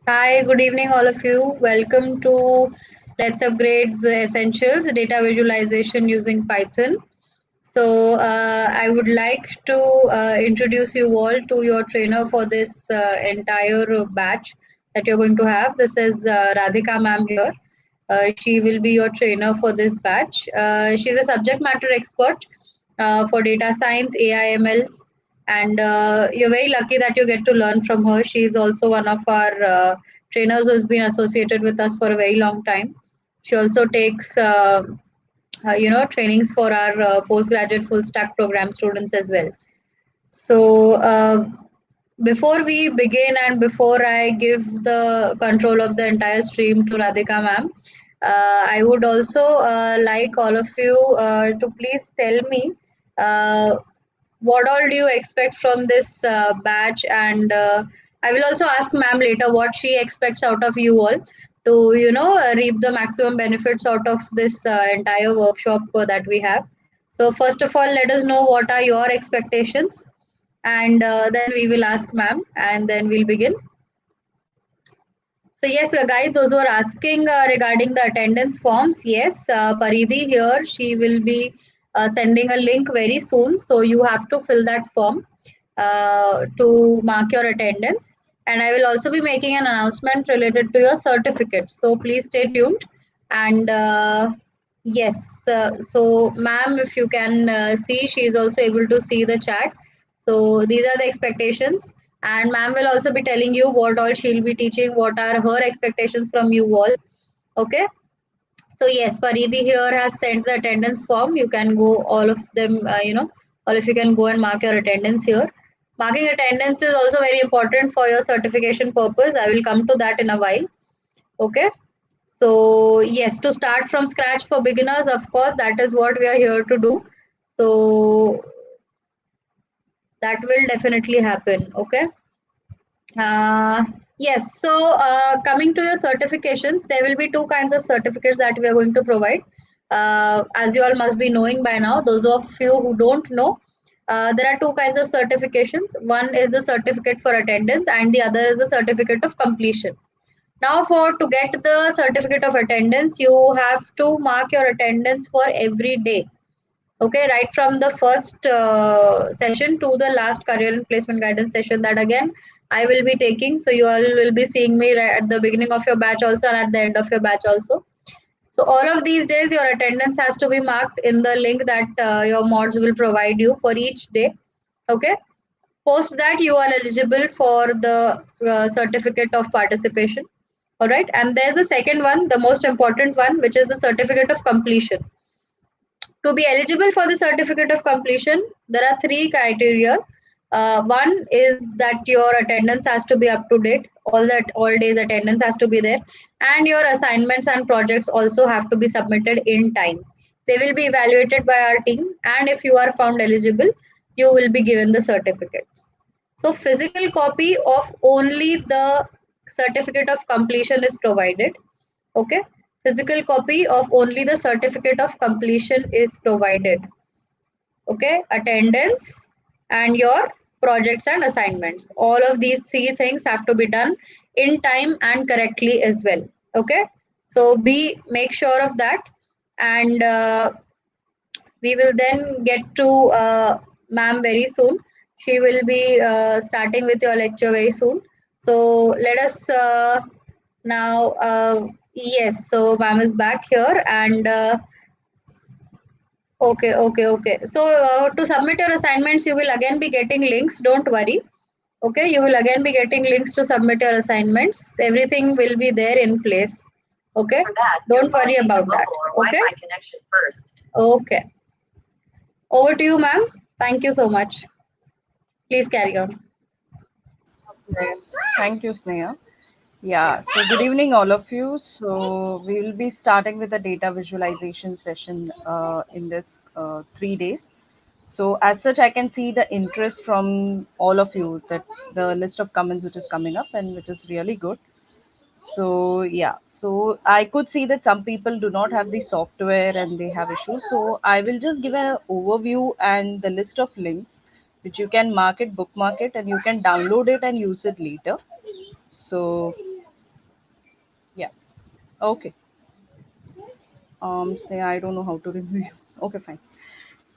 Hi, good evening, all of you. Welcome to Let's Upgrade the Essentials Data Visualization using Python. I would like to introduce you all to your trainer for this entire batch that you're going to have. This is Radhika ma'am here. She will be your trainer for this batch. She's a subject matter expert for data science, AI/ML, and you're very lucky that you get to learn from her. She's also one of our trainers who's been associated with us for a very long time. She also takes trainings for our postgraduate full stack program students as well. So before we begin and before I give the control of the entire stream to Radhika ma'am, I would also like all of you to please tell me uh, what all do you expect from this batch, and I will also ask ma'am later what she expects out of you all to reap the maximum benefits out of this entire workshop that we have. So first of all, let us know what are your expectations, and then we will ask ma'am, and then we'll begin. So yes, guys, those who are asking regarding the attendance forms, yes, Paridhi here, she will be sending a link very soon. So you have to fill that form to mark your attendance. And I will also be making an announcement related to your certificate. So please stay tuned. And yes, so ma'am, if you can see, she is also able to see the chat. So these are the expectations, and ma'am will also be telling you what all she'll be teaching, what are her expectations from you all. Okay. So yes, Faridi here has sent the attendance form. You can go, all of them, all of you can go and mark your attendance here. Marking attendance is also very important for your certification purpose. I will come to that in a while. Okay. So yes, to start from scratch for beginners, of course, that is what we are here to do. So that will definitely happen. Okay. Uh, yes. Coming to your certifications, there will be two kinds of certificates that we are going to provide. As you all must be knowing by now, those of you who don't know, there are two kinds of certifications. One is the certificate for attendance, and the other is the certificate of completion. Now, for to get the certificate of attendance, you have to mark your attendance for every day. Okay, right from the first session to the last career and placement guidance session that again I will be taking. So you all will be seeing me right at the beginning of your batch also and at the end of your batch also. So all of these days your attendance has to be marked in the link that your mods will provide you for each day. Okay. Post that you are eligible for the certificate of participation. All right. And there's the second one, the most important one, which is the certificate of completion. To be eligible for the certificate of completion, there are three criteria. One is that your attendance has to be up to date. All days attendance has to be there, and your assignments and projects also have to be submitted in time. They will be evaluated by our team, and if you are found eligible, you will be given the certificates. So physical copy of only the certificate of completion is provided. Okay. Physical copy of only the certificate of completion is provided. Okay. Attendance and your projects and assignments. All of these three things have to be done in time and correctly as well. Okay. So make sure of that, and we will then get to ma'am very soon. She will be starting with your lecture very soon. So let us now, yes, so ma'am is back here, and okay. So to submit your assignments, you will again be getting links. Don't worry. Okay, you will again be getting links to submit your assignments. Everything will be there in place. Okay, don't worry about that. Okay. Okay. Over to you, ma'am. Thank you so much. Please carry on. Okay. Thank you, Sneha. Yeah, so good evening, all of you. So we will be starting with the data visualization session in this 3 days. So as such, I can see the interest from all of you, that the list of comments which is coming up and which is really good. So yeah, so I could see that some people do not have the software and they have issues. So I will just give an overview and the list of links which you can mark it, bookmark it, and you can download it and use it later. So Okay. Sneha, I don't know how to remove you. Okay, fine.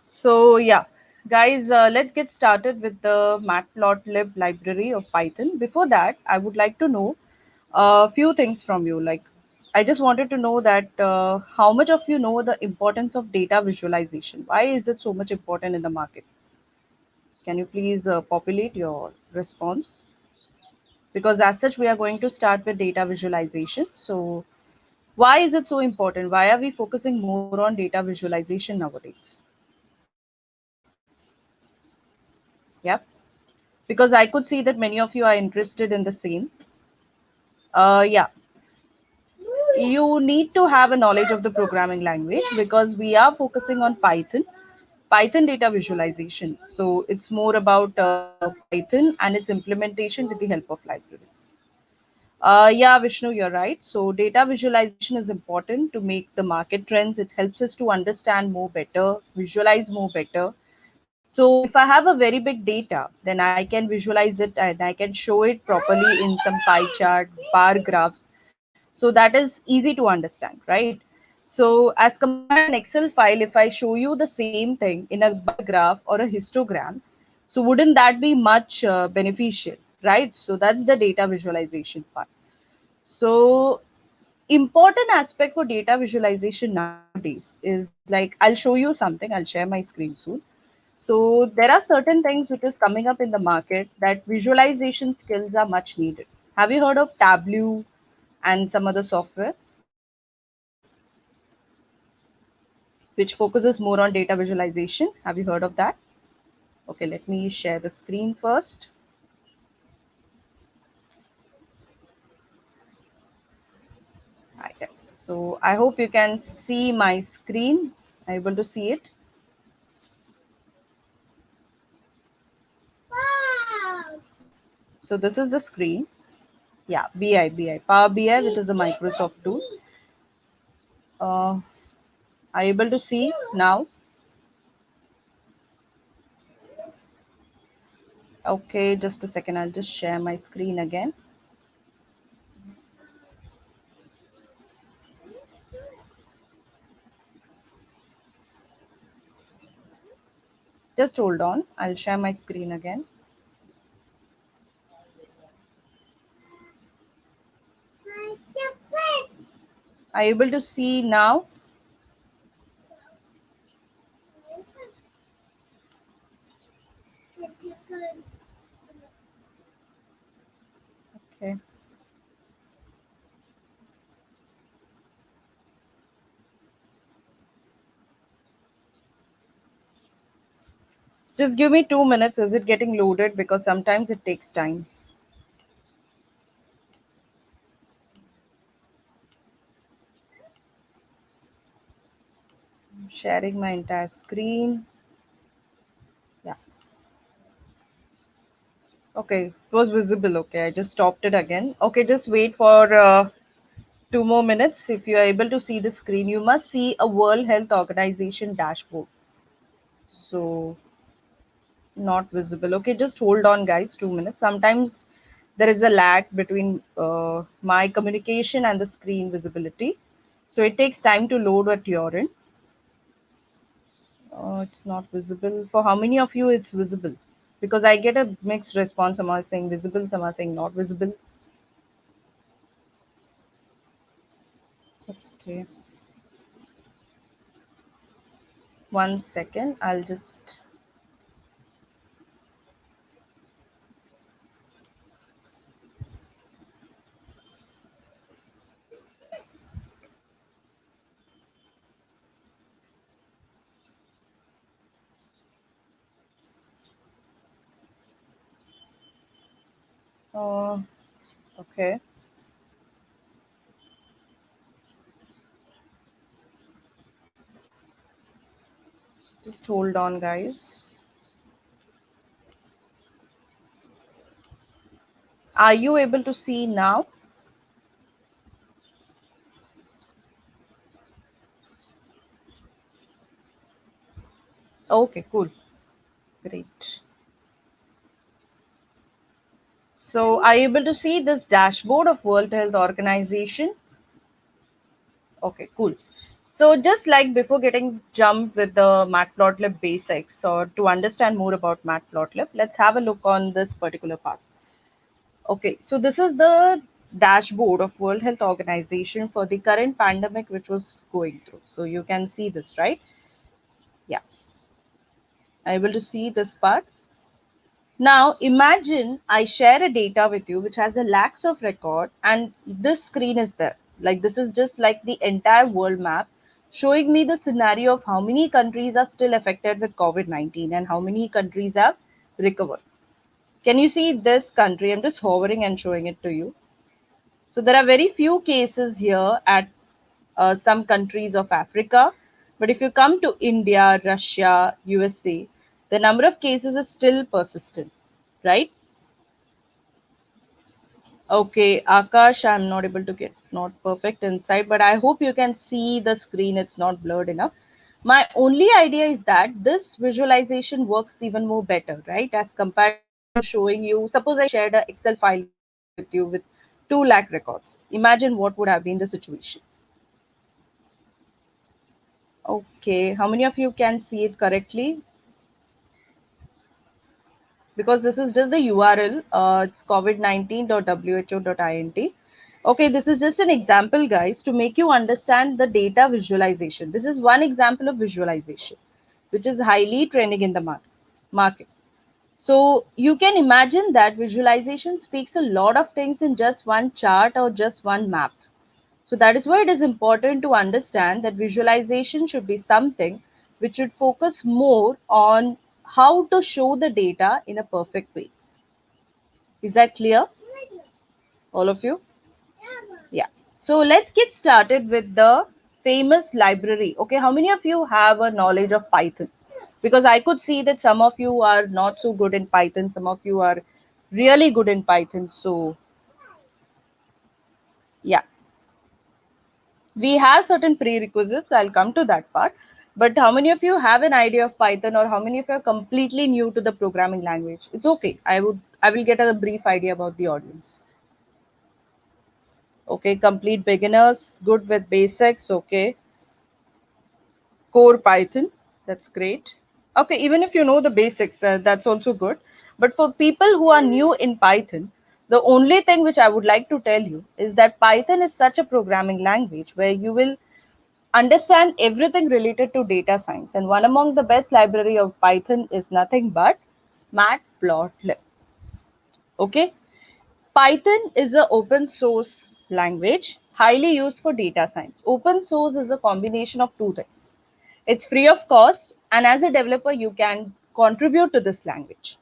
So yeah, guys, let's get started with the matplotlib library of Python. Before that, I would like to know a few things from you. Like, I just wanted to know that how much of you know the importance of data visualization? Why is it so much important in the market? Can you please populate your response? Because as such, we are going to start with data visualization. So, why is it so important? Why are we focusing more on data visualization nowadays? Yep. Because I could see that many of you are interested in the same. Yeah, you need to have a knowledge of the programming language because we are focusing on Python data visualization. So it's more about Python and its implementation with the help of libraries. Yeah, Vishnu, you're right. So data visualization is important to make the market trends. It helps us to understand more better, visualize more better. So if I have a very big data, then I can visualize it and I can show it properly in some pie chart, bar graphs. So that is easy to understand, right? So as compared to an Excel file, if I show you the same thing in a bar graph or a histogram, so wouldn't that be much beneficial, right? So that's the data visualization part. So important aspect for data visualization nowadays is like I'll show you something. I'll share my screen soon. So there are certain things which is coming up in the market that visualization skills are much needed. Have you heard of Tableau and some other software which focuses more on data visualization? Have you heard of that? Okay, let me share the screen first. Hi guys. So I hope you can see my screen. Able to see it? So this is the screen. Yeah, BI, Power BI, which is a Microsoft tool. Are you able to see now? Okay, just a second. I'll just share my screen again. Just hold on. I'll share my screen again. Are you able to see now? Okay. Just give me 2 minutes. Is it getting loaded? Because sometimes it takes time. I'm sharing my entire screen. Yeah. Okay. It was visible. Okay. I just stopped it again. Okay. Just wait for 2 more minutes. If you are able to see the screen, you must see a World Health Organization dashboard. So not visible. Okay, just hold on, guys. 2 minutes. Sometimes there is a lag between my communication and the screen visibility, so it takes time to load at your end. It's not visible. For how many of you it's visible? Because I get a mixed response. Some are saying visible, some are saying not visible. Okay, 1 second. I'll just. Uh, okay, just hold on, guys. Are you able to see now? Okay, cool. Great. So, are you able to see this dashboard of World Health Organization? Okay, cool. So just like before getting jumped with the Matplotlib basics or to understand more about Matplotlib, let's have a look on this particular part. Okay, so this is the dashboard of World Health Organization for the current pandemic which was going through. So you can see this, right? Yeah, able to see this part. Now imagine I share a data with you which has a lakhs of record and this screen is there. Like this is just like the entire world map showing me the scenario of how many countries are still affected with COVID-19 and how many countries have recovered. Can you see this country? I'm just hovering and showing it to you. So there are very few cases here at some countries of Africa. But if you come to India, Russia, USA, the number of cases is still persistent, right? Okay, Akash, I'm not able to get not perfect insight, but I hope you can see the screen. It's not blurred enough. My only idea is that this visualization works even more better, right? As compared to showing you, suppose I shared an Excel file with you with 2 lakh records. Imagine what would have been the situation. Okay, how many of you can see it correctly? Because this is just the URL. It's covid19.who.int. Okay, this is just an example, guys, to make you understand the data visualization. This is one example of visualization, which is highly trending in the market. So you can imagine that visualization speaks a lot of things in just one chart or just one map. So that is why it is important to understand that visualization should be something which should focus more on how to show the data in a perfect way. Is that clear, all of you? Yeah. So let's get started with the famous library. Okay, how many of you have a knowledge of Python? Because I could see that some of you are not so good in Python, some of you are really good in Python. So, yeah, we have certain prerequisites. I'll come to that part. But how many of you have an idea of Python or how many of you are completely new to the programming language? It's okay. I will get a brief idea about the audience. Okay, complete beginners, good with basics. Okay, core Python, that's great. Okay, even if you know the basics, that's also good. But for people who are new in Python, the only thing which I would like to tell you is that Python is such a programming language where you will understand everything related to data science. And one among the best library of Python is nothing but Matplotlib. Okay, Python is an open source language highly used for data science. Open source is a combination of two things. It's free of cost, and as a developer, you can contribute to this language.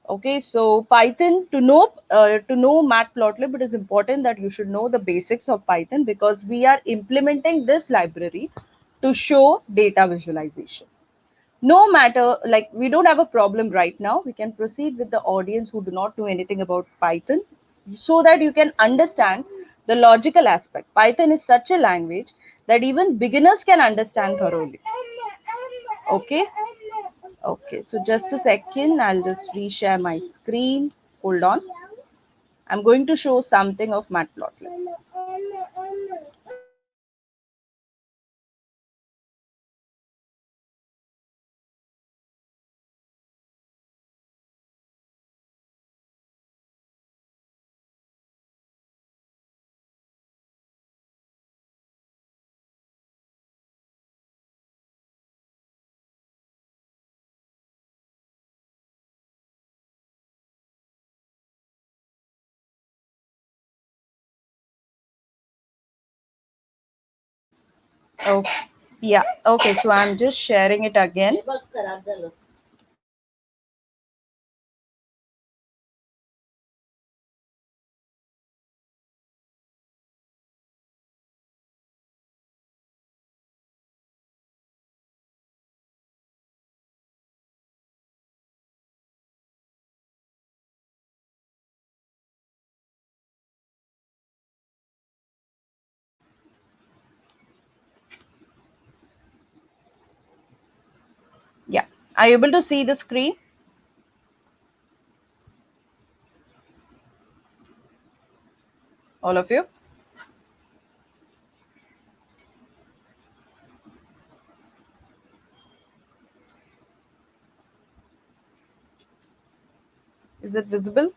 Okay, so Python to know Matplotlib, it is important that you should know the basics of Python because we are implementing this library to show data visualization. No matter, like we don't have a problem right now, we can proceed with the audience who do not know anything about Python so that you can understand the logical aspect. Python is such a language that even beginners can understand thoroughly. Okay. Okay, so just a second, I'll just reshare my screen. Hold on. I'm going to show something of Matplotlib. Okay. Yeah. Okay, so I'm just sharing it again. Yeah. Are you able to see the screen? All of you? Is it visible?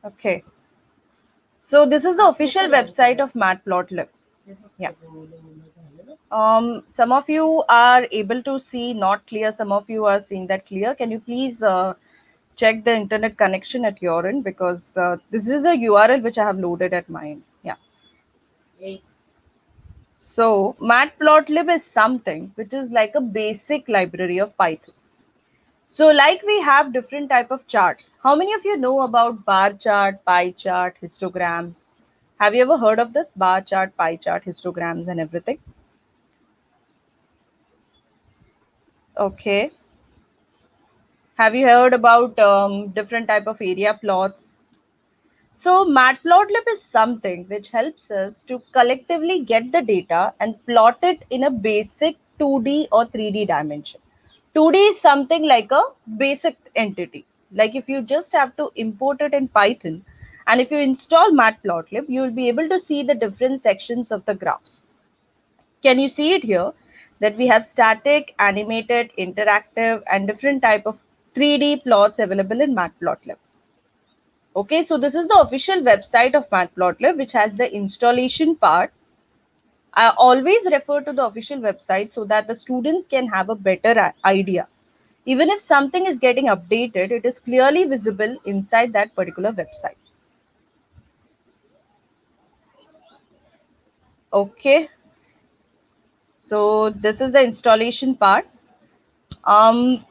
Okay. So this is the official website of Matplotlib. Yeah. Some of you are able to see not clear. Some of you are seeing that clear. Can you please check the internet connection at your end, because this is a URL which I have loaded at my end. Yeah. So Matplotlib is something which is like a basic library of Python. So like we have different type of charts. How many of you know about bar chart, pie chart, histogram? Have you ever heard of this bar chart, pie chart, histograms and everything? Okay. Have you heard about different type of area plots? So Matplotlib is something which helps us to collectively get the data and plot it in a basic 2D or 3D dimension. 2D is something like a basic entity. Like if you just have to import it in Python, and if you install Matplotlib, you will be able to see the different sections of the graphs. Can you see it here? That we have static, animated, interactive, and different type of 3D plots available in Matplotlib. Okay, so this is the official website of Matplotlib, which has the installation part. I always refer to the official website so that the students can have a better idea. Even if something is getting updated, it is clearly visible inside that particular website. Okay, so this is the installation part. Um,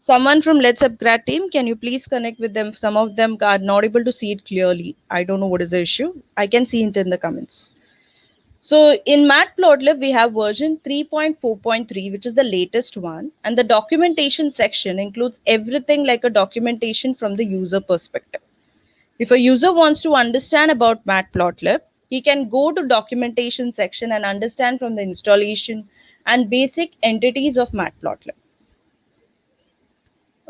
Someone from LetsUpgrade team, can you please connect with them? Some of them are not able to see it clearly. I don't know what is the issue. I can see it in the comments. So in Matplotlib, we have version 3.4.3, which is the latest one. And the documentation section includes everything like a documentation from the user perspective. If a user wants to understand about Matplotlib, he can go to documentation section and understand from the installation and basic entities of Matplotlib.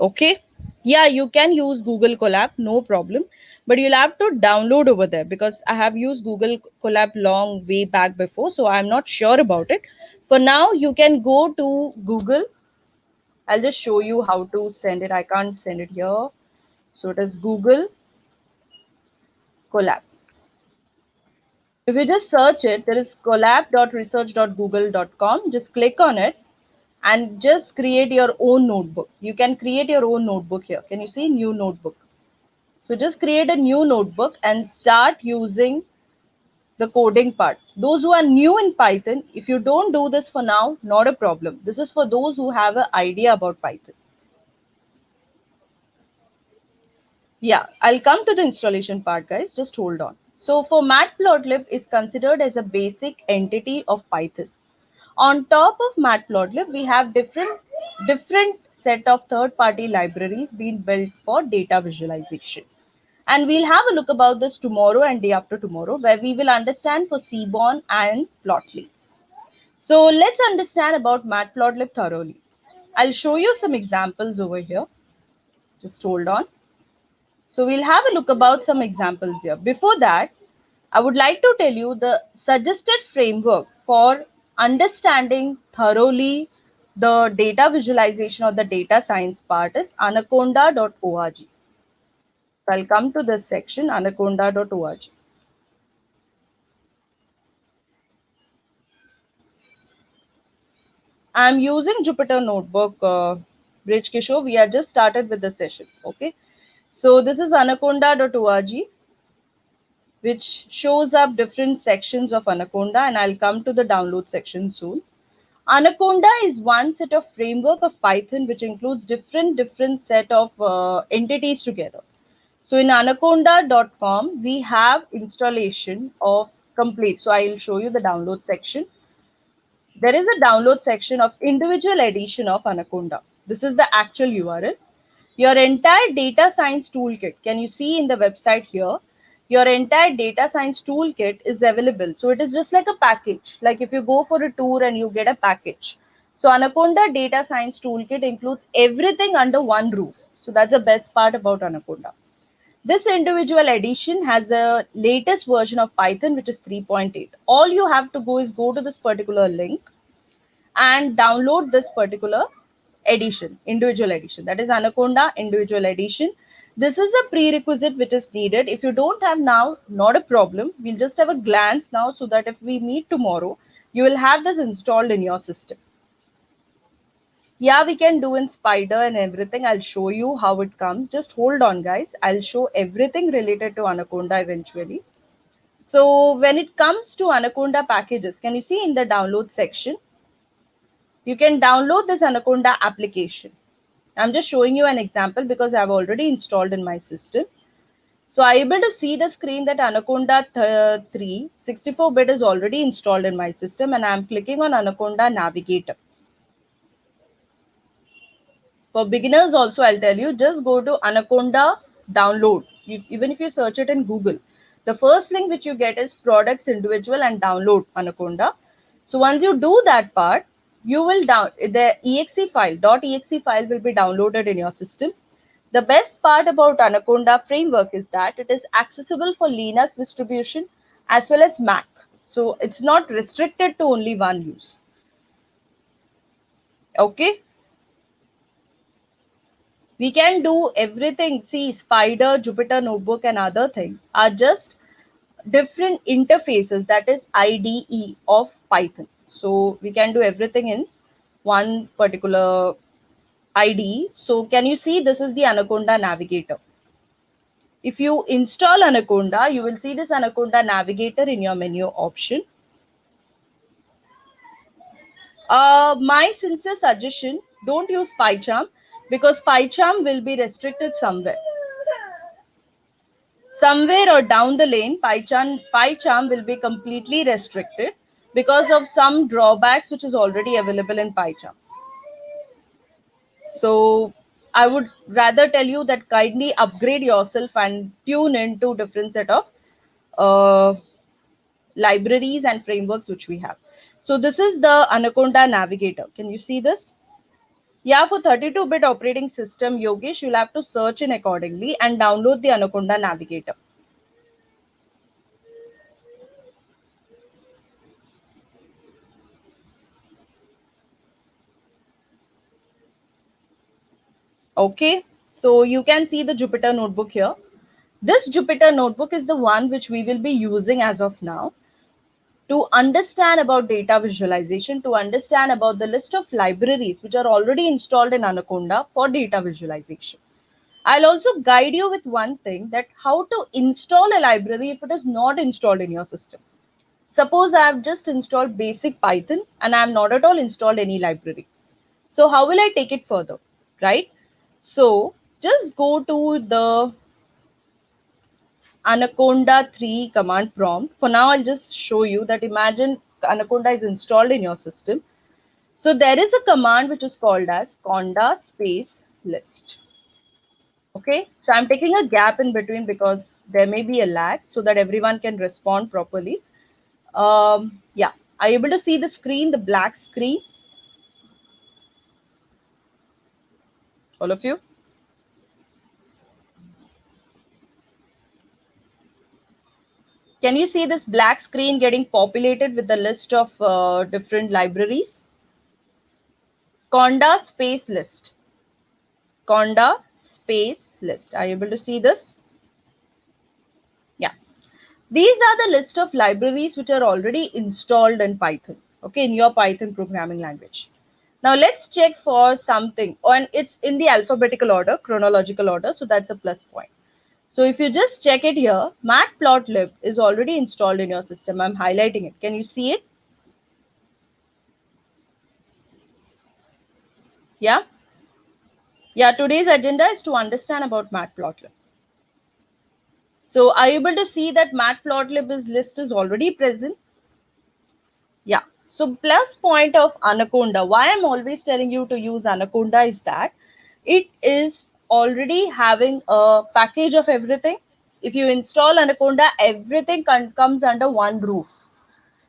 Okay. Yeah, you can use Google Colab, no problem. But you'll have to download over there, because I have used Google Colab long way back before. So I'm not sure about it. For now, you can go to Google. I'll just show you how to send it. I can't send it here. So it is Google Colab. If you just search it, there is collab.research.google.com. Just click on it and just create your own notebook. You can create your own notebook here. Can you see new notebook? So just create a new notebook and start using the coding part. Those who are new in Python, if you don't do this for now, not a problem. This is for those who have an idea about Python. Yeah, I'll come to the installation part, guys. Just hold on. So for Matplotlib is considered as a basic entity of Python. On top of Matplotlib, we have different set of third-party libraries being built for data visualization. And we'll have a look about this tomorrow and day after tomorrow, where we will understand for Seaborn and Plotly. So let's understand about Matplotlib thoroughly. I'll show you some examples over here. Just hold on. So we'll have a look about some examples here. Before that, I would like to tell you the suggested framework for understanding thoroughly the data visualization or the data science part is anaconda.org. So I'll come to this section, anaconda.org. I'm using Jupyter Notebook, Bridge Kishore. We are just started with the session. Okay. So this is anaconda.org, which shows up different sections of Anaconda, and I'll come to the download section soon. Anaconda is one set of framework of Python which includes different set of entities together. So in anaconda.com, we have installation of complete. So I'll show you the download section. There is a download section of individual edition of Anaconda. This is the actual URL. Your entire data science toolkit, can you see in the website here? Your entire data science toolkit is available. So it is just like a package. Like if you go for a tour and you get a package. So Anaconda data science toolkit includes everything under one roof. So that's the best part about Anaconda. This individual edition has a latest version of Python, which is 3.8. All you have to go is go to this particular link and download this particular edition, individual edition. That is Anaconda individual edition. This is a prerequisite which is needed. If you don't have now, not a problem. We'll just have a glance now so that if we meet tomorrow, you will have this installed in your system. Yeah, we can do in Spider and everything. I'll show you how it comes. Just hold on, guys. I'll show everything related to Anaconda eventually. So when it comes to Anaconda packages, can you see in the download section? You can download this Anaconda application. I'm just showing you an example because I've already installed in my system. So I'm able to see the screen that Anaconda 3 64-bit is already installed in my system, and I'm clicking on Anaconda Navigator. For beginners also, I'll tell you, just go to Anaconda download. Even if you search it in Google, the first link which you get is products individual and download Anaconda. So once you do that part, you will down the exe file, .exe file will be downloaded in your system. The best part about Anaconda framework is that it is accessible for Linux distribution as well as Mac. So it's not restricted to only one use. Okay. We can do everything. See, Spider, Jupyter Notebook, and other things are just different interfaces, that is IDE of Python. So we can do everything in one particular IDE. So can you see this is the Anaconda Navigator? If you install Anaconda, you will see this Anaconda Navigator in your menu option. My sincere suggestion, don't use PyCharm because PyCharm will be restricted somewhere. Somewhere or down the lane, PyCharm will be completely restricted because of some drawbacks which is already available in PyCharm. So I would rather tell you that kindly upgrade yourself and tune into different set of uh, libraries and frameworks which we have. So this is the Anaconda Navigator. Can you see this? Yeah, for 32-bit operating system, Yogesh, you'll have to search in accordingly and download the Anaconda Navigator. Okay, so you can see the Jupyter Notebook here. This Jupyter Notebook is the one which we will be using as of now to understand about data visualization, to understand about the list of libraries which are already installed in Anaconda for data visualization. I'll also guide you with one thing, that how to install a library if it is not installed in your system. Suppose I have just installed basic Python and I have not at all installed any library. So how will I take it further, right? So just go to the Anaconda 3 command prompt. For now, I'll just show you that imagine Anaconda is installed in your system. So there is a command which is called as conda space list. Okay, so I'm taking a gap in between because there may be a lag so that everyone can respond properly. Yeah, are you able to see the screen, the black screen? All of you? Can you see this black screen getting populated with the list of different libraries? Conda space list. Conda space list. Are you able to see this? Yeah. These are the list of libraries which are already installed in Python, okay, in your Python programming language. Now let's check for something, and it's in the alphabetical order, chronological order, so that's a plus point. So if you just check it here, matplotlib is already installed in your system. I'm highlighting it. Can you see it? Yeah? Yeah, today's agenda is to understand about matplotlib. So are you able to see that matplotlib list is already present? Yeah. So plus point of Anaconda, why I'm always telling you to use Anaconda is that it is already having a package of everything. If you install Anaconda, everything comes under one roof.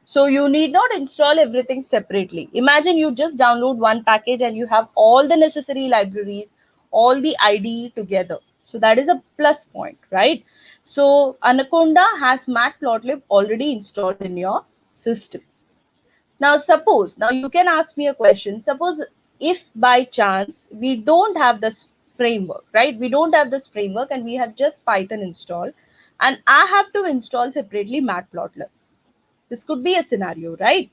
So you need not install everything separately. Imagine you just download one package and you have all the necessary libraries, all the IDE together. So that is a plus point, right? So Anaconda has Matplotlib already installed in your system. Now suppose, now you can ask me a question. Suppose if by chance we don't have this framework, right? We don't have this framework and we have just Python installed and I have to install separately Matplotlib. This could be a scenario, right?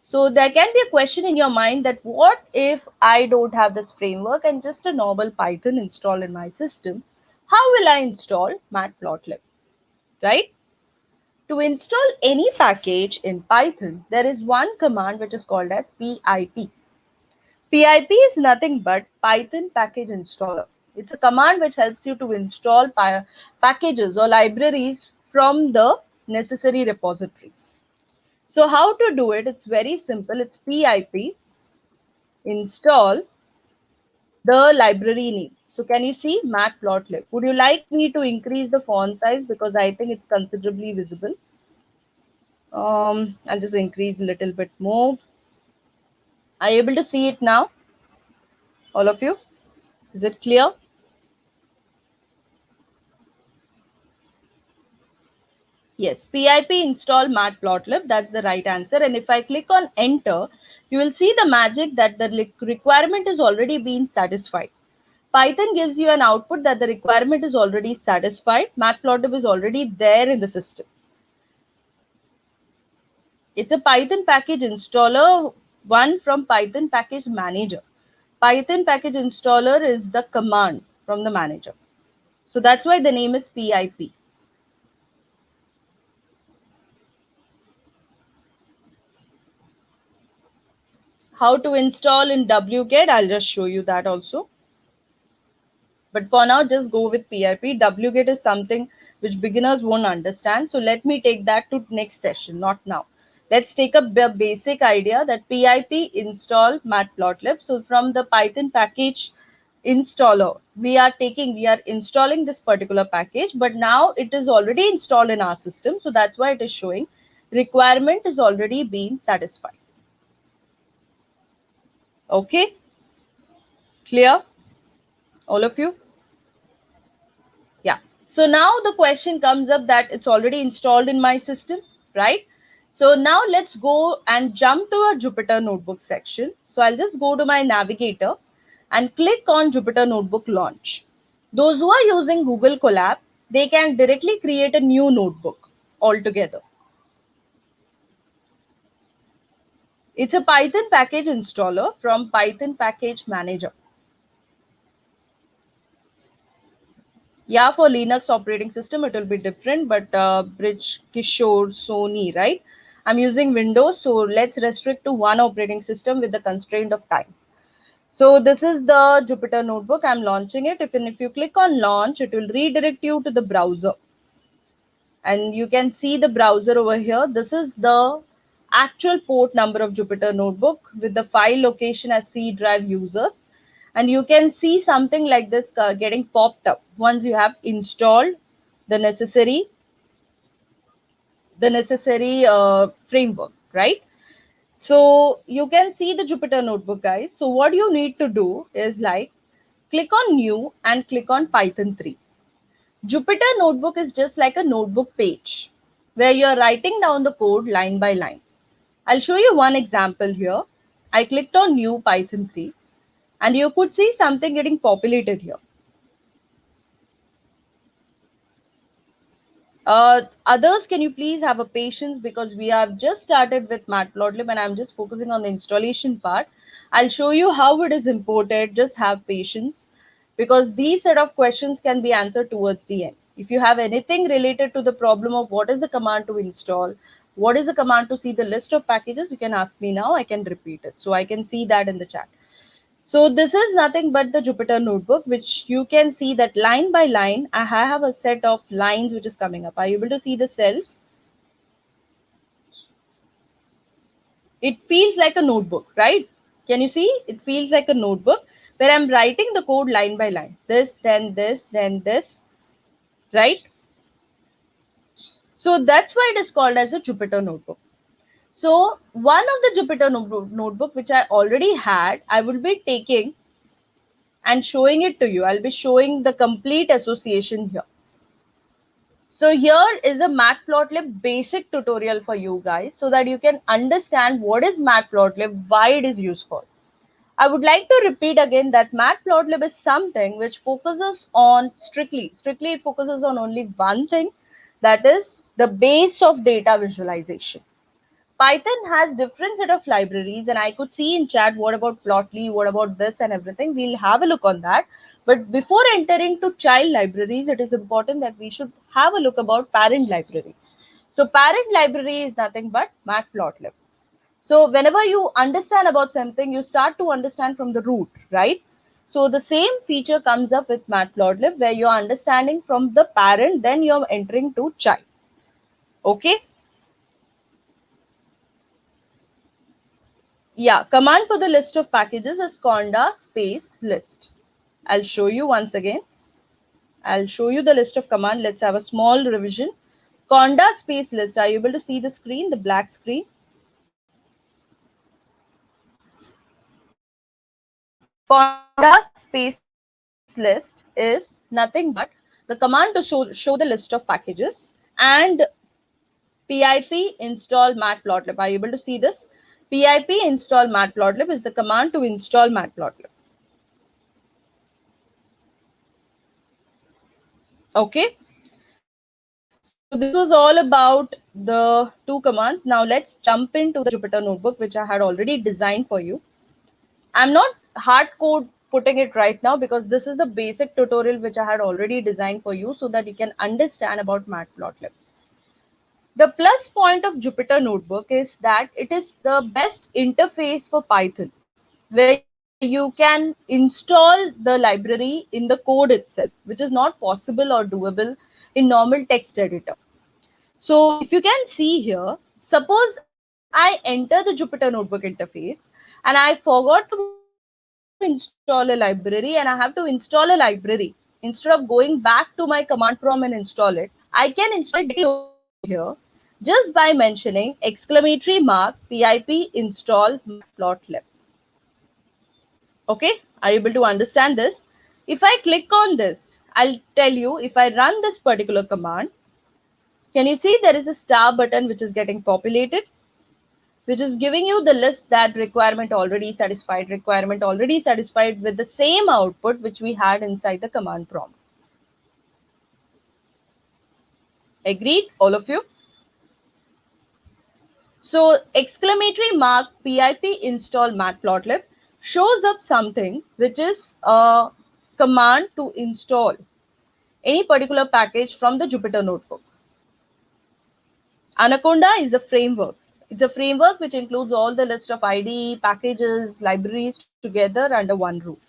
So there can be a question in your mind that what if I don't have this framework and just a normal Python installed in my system? How will I install Matplotlib, right? To install any package in Python, there is one command which is called as pip. Pip is nothing but Python package installer. It's a command which helps you to install packages or libraries from the necessary repositories. So how to do it? It's very simple. It's pip install the library name. So can you see Matplotlib? Would you like me to increase the font size because I think it's considerably visible? I'll just increase a little bit more. Are you able to see it now? All of you? Is it clear? Yes, pip install matplotlib. That's the right answer. And if I click on enter, you will see the magic that the requirement is already being satisfied. Python gives you an output that the requirement is already satisfied. Matplotlib is already there in the system. It's a Python package installer, one from Python package manager. Python package installer is the command from the manager. So that's why the name is PIP. How to install in wget, I'll just show you that also. But for now, just go with PIP. Wget is something which beginners won't understand. So let me take that to next session, not now. Let's take a basic idea that PIP install matplotlib. So from the Python package installer, we are installing this particular package, but now it is already installed in our system. So that's why it is showing requirement is already being satisfied. Okay, clear? All of you? Yeah. So now the question comes up that it's already installed in my system, right? So now let's go and jump to a Jupyter Notebook section. So I'll just go to my navigator and click on Jupyter Notebook launch. Those who are using Google Colab, they can directly create a new notebook altogether. It's a Python package installer from Python package manager. Yeah, for Linux operating system, it will be different, but Bridge, Kishore, Sony, right? I'm using Windows, so let's restrict to one operating system with the constraint of time. So this is the Jupyter Notebook. I'm launching it. If you click on launch, it will redirect you to the browser. And you can see the browser over here. This is the actual port number of Jupyter Notebook with the file location as C drive users. And you can see something like this getting popped up once you have installed the necessary framework, right? So you can see the Jupyter Notebook, guys. So what you need to do is like click on new and click on Python 3. Jupyter Notebook is just like a notebook page where you're writing down the code line by line. I'll show you one example here. I clicked on new Python 3 and you could see something getting populated here. Others, can you please have a patience because we have just started with Matplotlib and I'm just focusing on the installation part. I'll show you how it is imported. Just have patience because these set of questions can be answered towards the end. If you have anything related to the problem of what is the command to install, what is the command to see the list of packages, you can ask me now. I can repeat it. So I can see that in the chat. So this is nothing but the Jupyter Notebook, which you can see that line by line, I have a set of lines which is coming up. Are you able to see the cells? It feels like a notebook, right? Can you see? It feels like a notebook where I'm writing the code line by line. This, then this, right? So that's why it is called as a Jupyter Notebook. So one of the Jupyter notebook which I already had, I will be taking and showing it to you. I'll be showing the complete association here. So here is a Matplotlib basic tutorial for you guys so that you can understand what is Matplotlib, why it is useful. I would like to repeat again that Matplotlib is something which focuses on strictly it focuses on only one thing, that is the base of data visualization. Python has different set of libraries, and I could see in chat what about Plotly, what about this and everything. We'll have a look on that. But before entering to child libraries, it is important that we should have a look about parent library. So parent library is nothing but Matplotlib. So whenever you understand about something, you start to understand from the root, right? So the same feature comes up with Matplotlib where you're understanding from the parent, then you're entering to child. Okay. Yeah, command for the list of packages is conda space list. I'll show you once again. I'll show you the list of command. Let's have a small revision. Conda space list. Are you able to see the screen, the black screen? Conda space list is nothing but the command to show the list of packages, and pip install matplotlib. Are you able to see this? Pip install matplotlib is the command to install matplotlib. Okay. So this was all about the two commands. Now let's jump into the Jupyter notebook, which I had already designed for you. I'm not hard code putting it right now because this is the basic tutorial which I had already designed for you so that you can understand about Matplotlib. The plus point of Jupyter Notebook is that it is the best interface for Python, where you can install the library in the code itself, which is not possible or doable in normal text editor. So if you can see here, suppose I enter the Jupyter Notebook interface and I forgot to install a library and I have to install a library. Instead of going back to my command prompt and install it, I can install it directly over here just by mentioning exclamatory mark pip install matplotlib. Okay, are you able to understand this? If I click on this, I'll tell you if I run this particular command, can you see there is a star button which is getting populated, which is giving you the list that requirement already satisfied with the same output which we had inside the command prompt. Agreed, all of you? So exclamatory mark pip install matplotlib shows up something which is a command to install any particular package from the Jupyter notebook. Anaconda is a framework. It's a framework which includes all the list of IDE, packages, libraries together under one roof.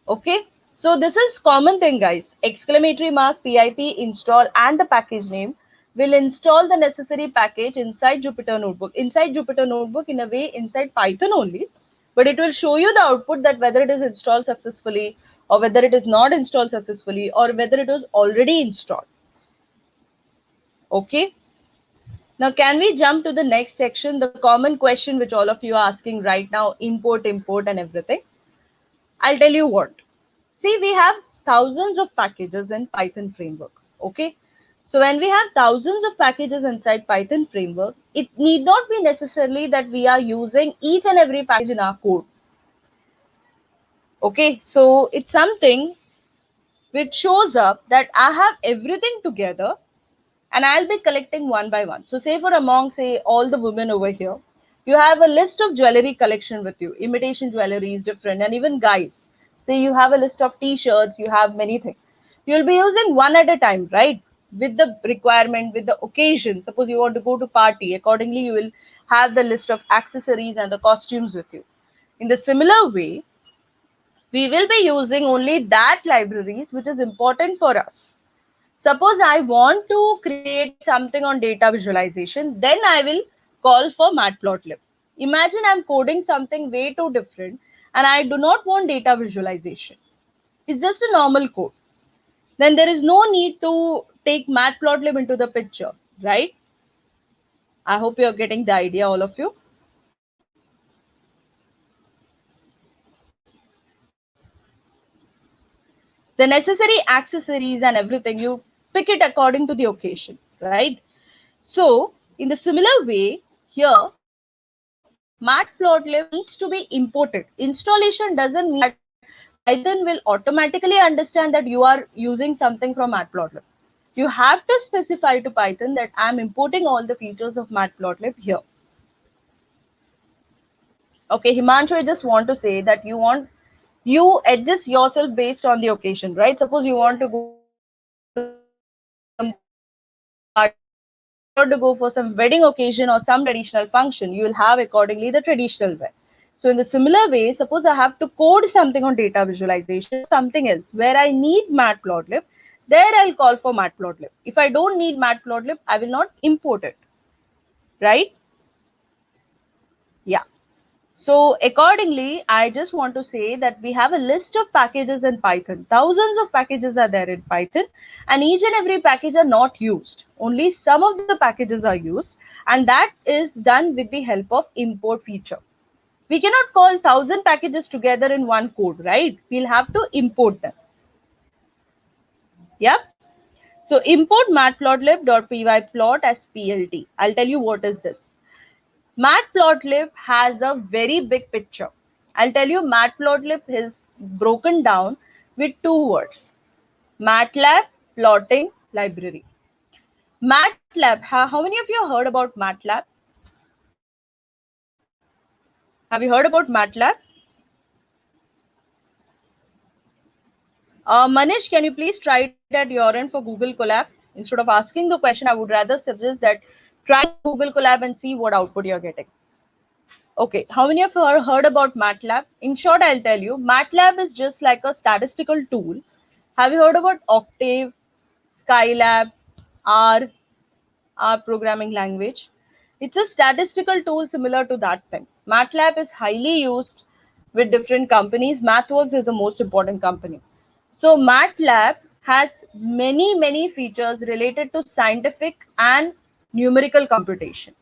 Okay, so this is common thing, guys. Exclamatory mark pip install and the package name will install the necessary package inside Jupyter Notebook. Inside Jupyter Notebook, in a way, inside Python only, but it will show you the output that whether it is installed successfully or whether it is not installed successfully or whether it was already installed. Okay. Now, can we jump to the next section? The common question which all of you are asking right now, import, and everything. I'll tell you what. See, we have thousands of packages in Python framework. Okay. So when we have thousands of packages inside Python framework, it need not be necessarily that we are using each and every package in our code. Okay. So it's something which shows up that I have everything together and I'll be collecting one by one. So say for among, say, all the women over here, you have a list of jewelry collection with you. Imitation jewelry is different, and even guys. Say you have a list of t-shirts, you have many things. You'll be using one at a time, right? With the requirement, with the occasion. Suppose you want to go to party, accordingly you will have the list of accessories and the costumes with you. In the similar way, we will be using only that libraries which is important for us. Suppose I want to create something on data visualization, then I will call for matplotlib. Imagine I'm coding something way too different and I do not want data visualization. It's just a normal code. Then there is no need to take matplotlib into the picture, right? I hope you're getting the idea, all of you. The necessary accessories and everything, you pick it according to the occasion, right? So in the similar way, here matplotlib needs to be imported. Installation doesn't mean that Python will automatically understand that you are using something from matplotlib. You have to specify to Python that I'm importing all the features of matplotlib here. Okay, Himanshu, I just want to say that you adjust yourself based on the occasion, right? Suppose you want to go for some party, you want to go for some wedding occasion or some traditional function, you will have accordingly the traditional way. So in the similar way, suppose I have to code something on data visualization or something else where I need matplotlib, there I'll call for matplotlib. If I don't need matplotlib, I will not import it, right? Yeah. So accordingly, I just want to say that we have a list of packages in Python. Thousands of packages are there in Python, and each and every package are not used. Only some of the packages are used, and that is done with the help of import feature. We cannot call 1,000 packages together in one code, right? We'll have to import them. Yeah. So import matplotlib.pyplot as PLT. I'll tell you what is this. Matplotlib has a very big picture. I'll tell you, Matplotlib is broken down with two words: MATLAB plotting library. MATLAB, how many of you heard about MATLAB? Have you heard about MATLAB? Manish, can you please try it at your end for Google Colab? Instead of asking the question, I would rather suggest that try it in Google Colab and see what output you're getting. Okay, how many of you have heard about MATLAB? In short, I'll tell you, MATLAB is just like a statistical tool. Have you heard about Octave, Skylab, R, R programming language? It's a statistical tool similar to that thing. MATLAB is highly used with different companies. MathWorks is the most important company. So MATLAB has many features related to scientific and numerical computation.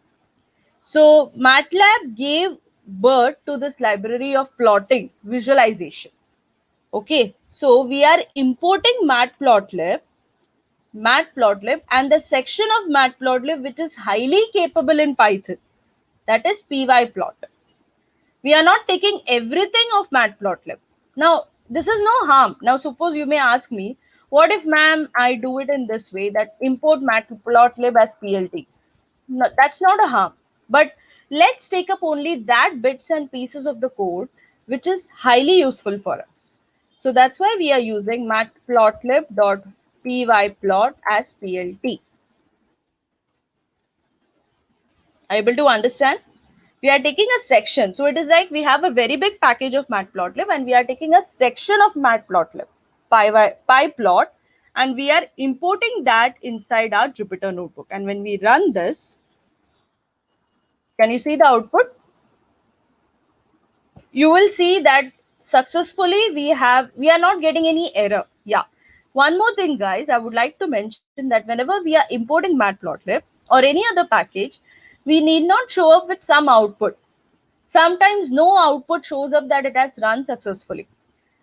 So MATLAB gave birth to this library of plotting visualization. Okay, so we are importing matplotlib and the section of matplotlib which is highly capable in Python, that is pyplot. We are not taking everything of matplotlib. Now, this is no harm. Now, suppose you may ask me, what if, ma'am, I do it in this way, that import matplotlib as PLT? No, that's not a harm. But let's take up only that bits and pieces of the code which is highly useful for us. So that's why we are using matplotlib.pyplot as PLT. Are you able to understand? We are taking a section. So it is like we have a very big package of matplotlib and we are taking a section of matplotlib, pyplot, and we are importing that inside our Jupyter notebook. And when we run this, can you see the output? You will see that successfully we are not getting any error. Yeah. One more thing, guys, I would like to mention that whenever we are importing matplotlib or any other package, we need not show up with some output. Sometimes no output shows up that it has run successfully.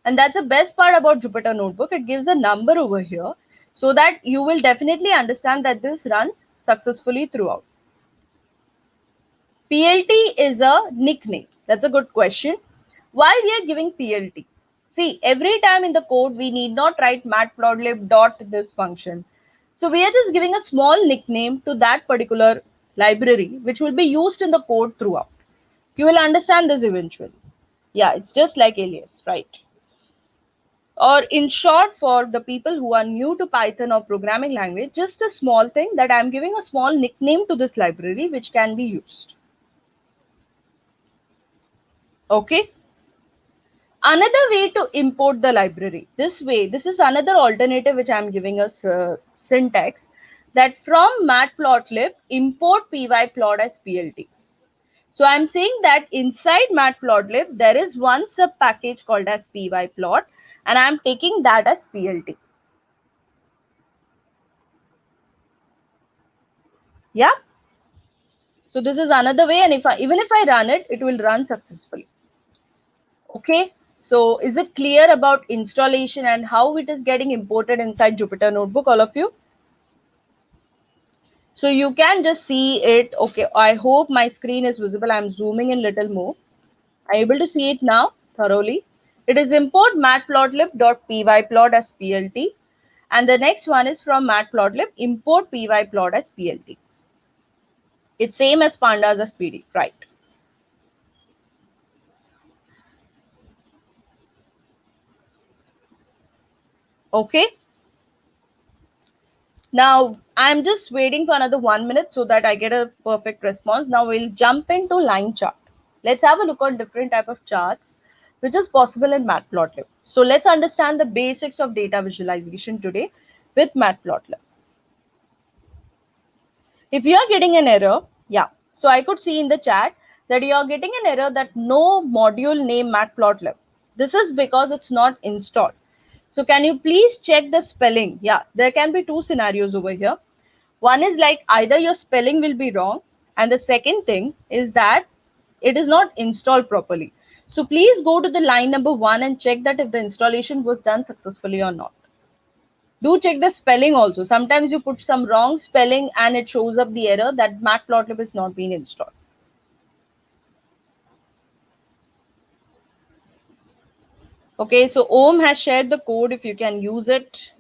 And that's the best part about Jupyter Notebook. It gives a number over here so that you will definitely understand that this runs successfully throughout. PLT is a nickname. That's a good question. Why we are giving PLT? See, every time in the code, we need not write matplotlib dot this function. So we are just giving a small nickname to that particular library, which will be used in the code throughout. You will understand this eventually. Yeah, it's just like alias, right? Or in short, for the people who are new to Python or programming language, just a small thing that I'm giving a small nickname to this library, which can be used. Okay. Another way to import the library, this is another alternative which I'm giving us syntax, that from matplotlib import pyplot as PLT. So I'm saying that inside matplotlib there is one sub package called as pyplot and I'm taking that as PLT. Yeah. So this is another way, and even if I run it, it will run successfully. Okay. So is it clear about installation and how it is getting imported inside Jupyter Notebook, all of you? So you can just see it. Okay, I hope my screen is visible. I'm zooming in little more. Are you able to see it now thoroughly? It is import matplotlib.pyplot as plt. And the next one is from matplotlib, import pyplot as plt. It's same as pandas as pd, right? Okay. Now, I'm just waiting for another 1 minute so that I get a perfect response. Now we'll jump into line chart. Let's have a look at different type of charts, which is possible in Matplotlib. So let's understand the basics of data visualization today with Matplotlib. If you are getting an error, yeah. So I could see in the chat that you are getting an error that no module name Matplotlib. This is because it's not installed. So can you please check the spelling? Yeah, there can be two scenarios over here. One is like either your spelling will be wrong, and the second thing is that it is not installed properly. So please go to the line number 1 and check that if the installation was done successfully or not. Do check the spelling also. Sometimes you put some wrong spelling and it shows up the error that Matplotlib is not being installed. Okay, so Om has shared the code if you can use it.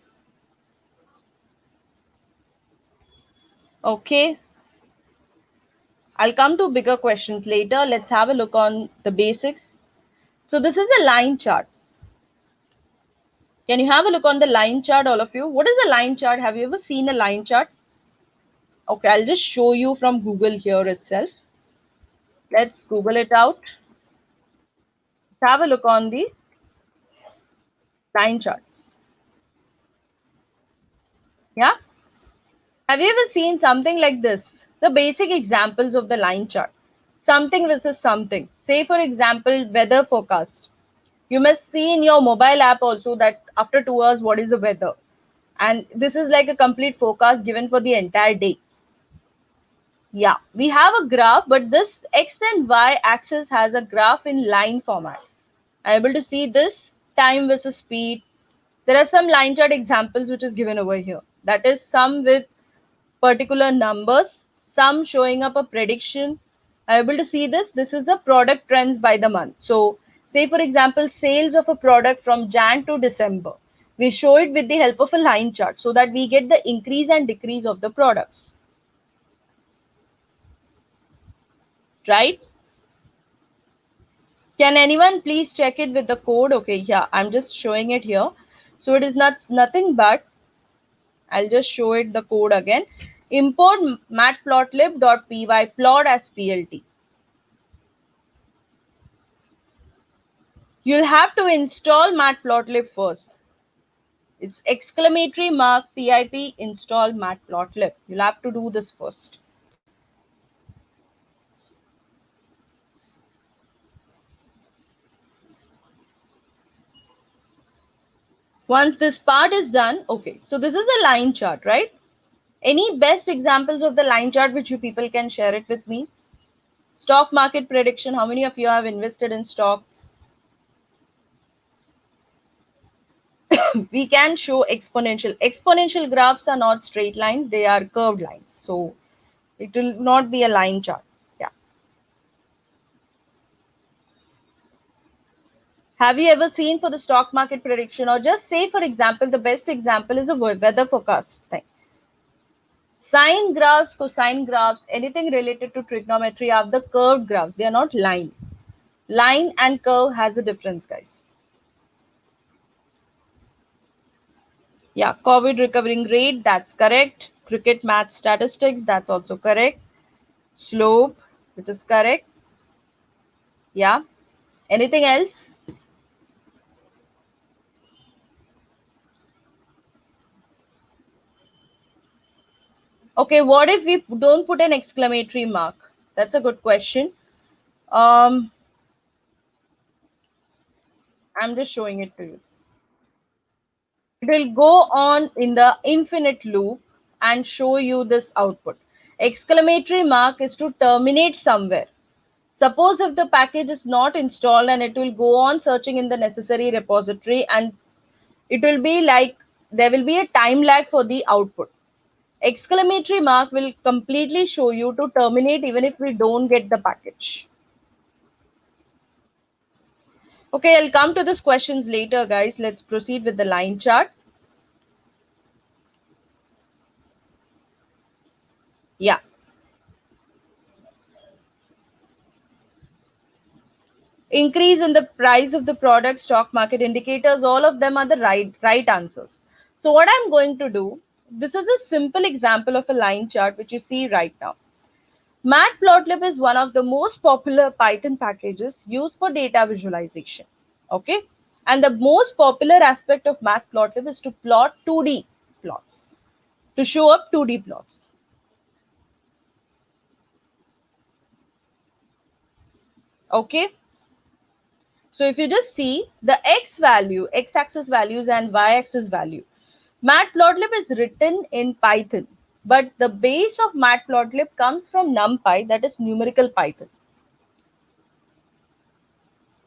Okay, I'll come to bigger questions later. Let's have a look on the basics. So this is a line chart. Can you have a look on the line chart, all of you? What is a line chart? Have you ever seen a line chart? Okay, I'll just show you from Google here itself. Let's Google it out. Let's have a look on the line chart. Yeah? Have you ever seen something like this? The basic examples of the line chart. Something versus something. Say, for example, weather forecast. You must see in your mobile app also that after 2 hours, what is the weather? And this is like a complete forecast given for the entire day. Yeah, we have a graph, but this X and Y axis has a graph in line format. I'm able to see this time versus speed. There are some line chart examples which is given over here. That is some with particular numbers, some showing up a prediction. I'm able to see this. This is the product trends by the month. So say for example, sales of a product from Jan to December. We show it with the help of a line chart so that we get the increase and decrease of the products. Right? Can anyone please check it with the code? Okay, yeah, I'm just showing it here. So it is nothing but, I'll just show it the code again. Import matplotlib.pyplot as plt. You'll have to install matplotlib first. It's exclamatory mark pip install matplotlib. You'll have to do this first. Once this part is done, okay, so this is a line chart, right? Any best examples of the line chart which you people can share it with me? Stock market prediction. How many of you have invested in stocks? We can show exponential. Exponential graphs are not straight lines. They are curved lines. So it will not be a line chart. Yeah. Have you ever seen for the stock market prediction, or just say, for example, the best example is a weather forecast thing. Sine graphs, cosine graphs, anything related to trigonometry are the curved graphs. They are not line. Line and curve has a difference, guys. Yeah, COVID recovering rate, that's correct. Cricket match statistics, that's also correct. Slope, which is correct. Yeah. Anything else? Okay, what if we don't put an exclamatory mark? That's a good question. I'm just showing it to you. It will go on in the infinite loop and show you this output. Exclamatory mark is to terminate somewhere. Suppose if the package is not installed, and it will go on searching in the necessary repository, and it will be like there will be a time lag for the output. Exclamatory mark will completely show you to terminate even if we don't get the package. Okay, I'll come to these questions later, guys. Let's proceed with the line chart. Yeah. Increase in the price of the product, stock market indicators, all of them are the right answers. So what I'm going to do, this is a simple example of a line chart which you see right now. Matplotlib is one of the most popular Python packages used for data visualization. Okay, and the most popular aspect of Matplotlib is to plot 2D plots, to show up 2D plots. Okay, so if you just see the x value, x-axis values and y-axis value, Matplotlib is written in Python, but the base of Matplotlib comes from NumPy, that is numerical Python.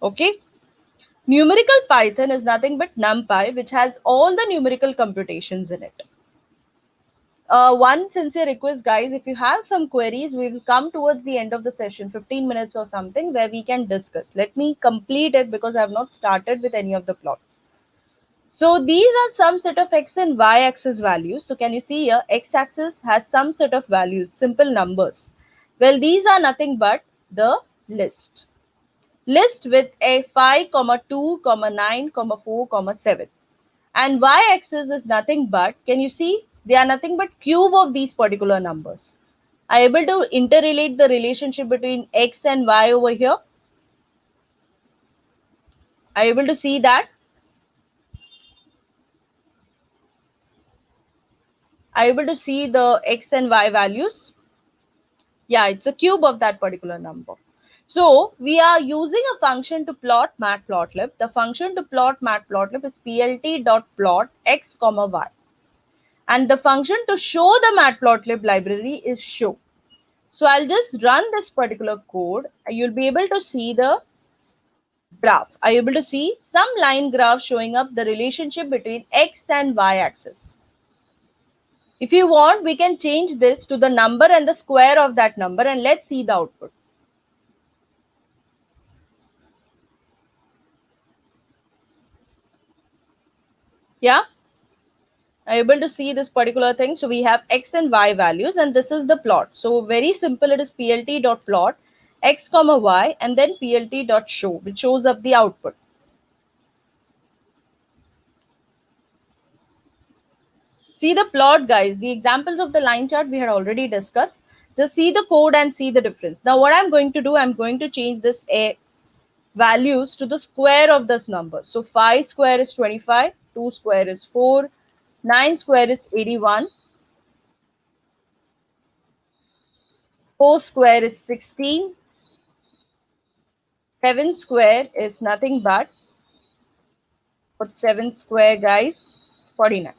Okay, numerical Python is nothing but NumPy, which has all the numerical computations in it. One sincere request, guys, if you have some queries, we will come towards the end of the session, 15 minutes or something, where we can discuss. Let me complete it because I have not started with any of the plots. So these are some set of x and y axis values. So can you see here, x axis has some set of values, simple numbers. Well, these are nothing but the list. List with a 5, 2, 9, 4, 7. And y-axis is nothing but, can you see, they are nothing but cube of these particular numbers. Are you able to interrelate the relationship between x and y over here? Are you able to see that? Are you able to see the x and y values? Yeah, it's a cube of that particular number. So we are using a function to plot matplotlib. The function to plot matplotlib is plt.plot x comma y. And the function to show the matplotlib library is show. So I'll just run this particular code. You'll be able to see the graph. Are you able to see some line graph showing up the relationship between x and y axis? If you want, we can change this to the number and the square of that number, and let's see the output. Yeah, are you able to see this particular thing? So we have x and y values, and this is the plot. So very simple, it is plt.plot x comma y and then plt.show, which shows up the output. See the plot, guys. The examples of the line chart we had already discussed. Just see the code and see the difference. Now what I'm going to do, I'm going to change this a values to the square of this number. So 5 square is 25, 2 square is 4, 9 square is 81, 4 square is 16, 7 square is nothing but, put 7 square, guys, 49.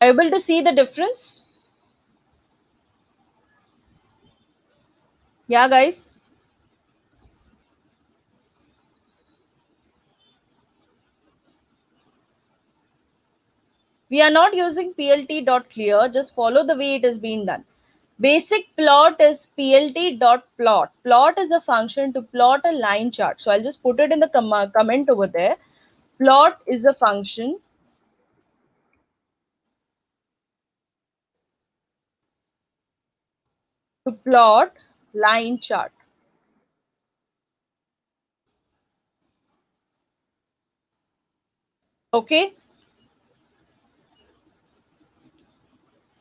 Are you able to see the difference? Yeah, guys. We are not using plt.clear, just follow the way it is being done. Basic plot is plt.plot. Plot is a function to plot a line chart. So I'll just put it in the comment over there. Plot is a function to plot line chart. Okay.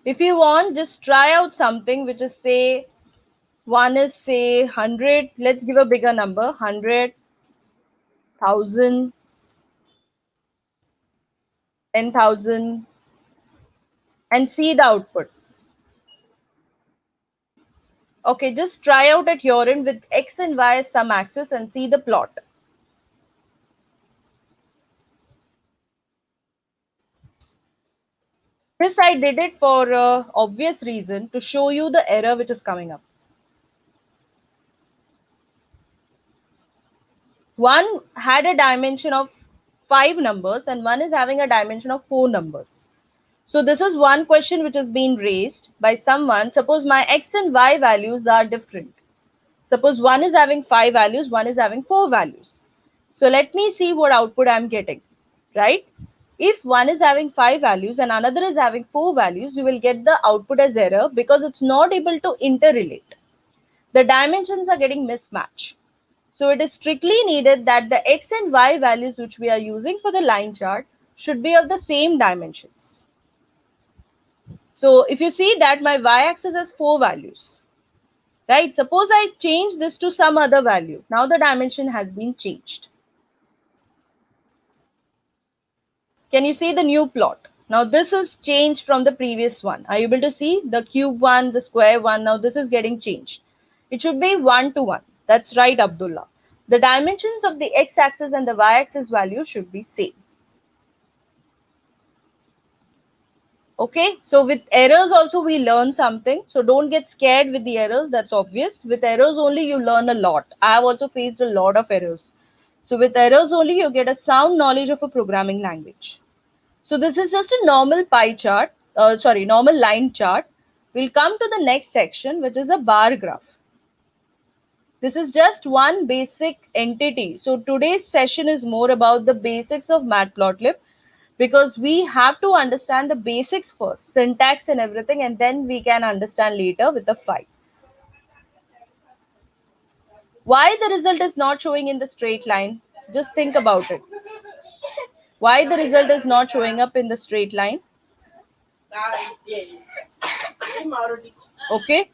If you want, just try out something which is, say, one is, say, 100. Let's give a bigger number, 100, 1,000, 10,000, and see the output. Okay, just try out at your end with x and y as some axis and see the plot. This I did it for obvious reason to show you the error which is coming up. One had a dimension of 5 numbers and one is having a dimension of 4 numbers. So this is one question which has been raised by someone. Suppose my x and y values are different. Suppose one is having 5 values, one is having 4 values. So let me see what output I'm getting, right? If one is having 5 values and another is having 4 values, you will get the output as error because it's not able to interrelate. The dimensions are getting mismatched. So it is strictly needed that the x and y values which we are using for the line chart should be of the same dimensions. So if you see that my y-axis has 4 values, right? Suppose I change this to some other value. Now the dimension has been changed. Can you see the new plot? Now this is changed from the previous one. Are you able to see the cube one, the square one? Now this is getting changed. It should be 1 to 1. That's right, Abdullah. The dimensions of the x-axis and the y-axis value should be same. Okay, so with errors also we learn something. So don't get scared with the errors. That's obvious. With errors only you learn a lot. I have also faced a lot of errors. So with errors only you get a sound knowledge of a programming language. So this is just a normal pie chart, normal line chart. We'll come to the next section, which is a bar graph. This is just one basic entity. So today's session is more about the basics of Matplotlib because we have to understand the basics first, syntax and everything, and then we can understand later with the file. Why the result is not showing in the straight line? Just think about it. Why the result is not showing up in the straight line? Okay.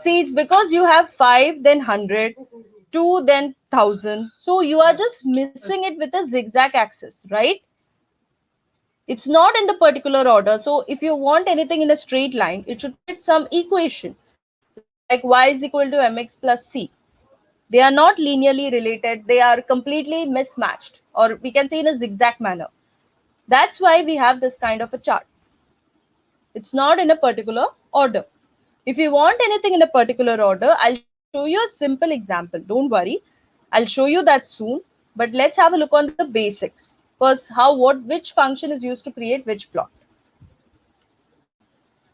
See, it's because you have 5, then 100, 2, then 1000. So you are just missing it with a zigzag axis, right? It's not in the particular order. So if you want anything in a straight line, it should fit some equation like y is equal to mx plus c. They are not linearly related. They are completely mismatched, or we can say in a zigzag manner. That's why we have this kind of a chart. It's not in a particular order. If you want anything in a particular order, I'll show you a simple example. Don't worry. I'll show you that soon. But let's have a look on the basics. First, which function is used to create which plot.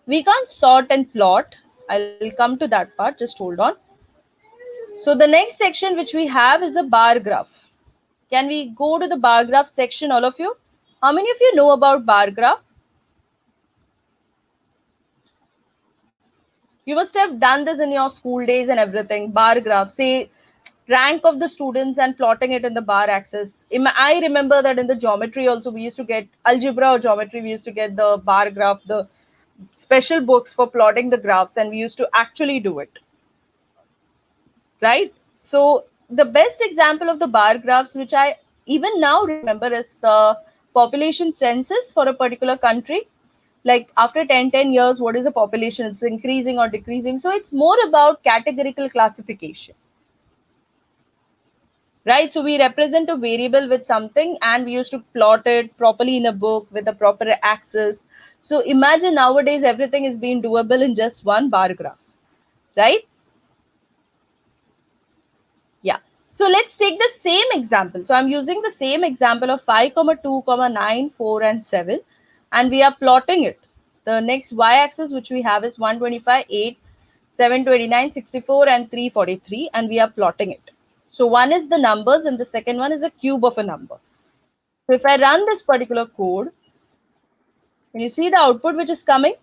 We can't sort and plot. I'll come to that part. Just hold on. So the next section which we have is a bar graph. Can we go to the bar graph section, all of you? How many of you know about bar graph? You must have done this in your school days and everything. Bar graph, say rank of the students and plotting it in the bar axis. I remember that in the geometry also we used to get algebra or geometry. We used to get the bar graph, the special books for plotting the graphs, and we used to actually do it. Right? So the best example of the bar graphs, which I even now remember, is population census for a particular country. Like after 10 years, what is the population? It's increasing or decreasing. So it's more about categorical classification. Right? So we represent a variable with something and we used to plot it properly in a book with a proper axis. So imagine nowadays everything is being doable in just one bar graph. Right? Yeah. So let's take the same example. So I'm using the same example of 5, 2, 9, 4, and 7. And we are plotting it. The next y-axis which we have is 125, 8, 729, 64, and 343. And we are plotting it. So one is the numbers and the second one is a cube of a number. So if I run this particular code, can you see the output which is coming?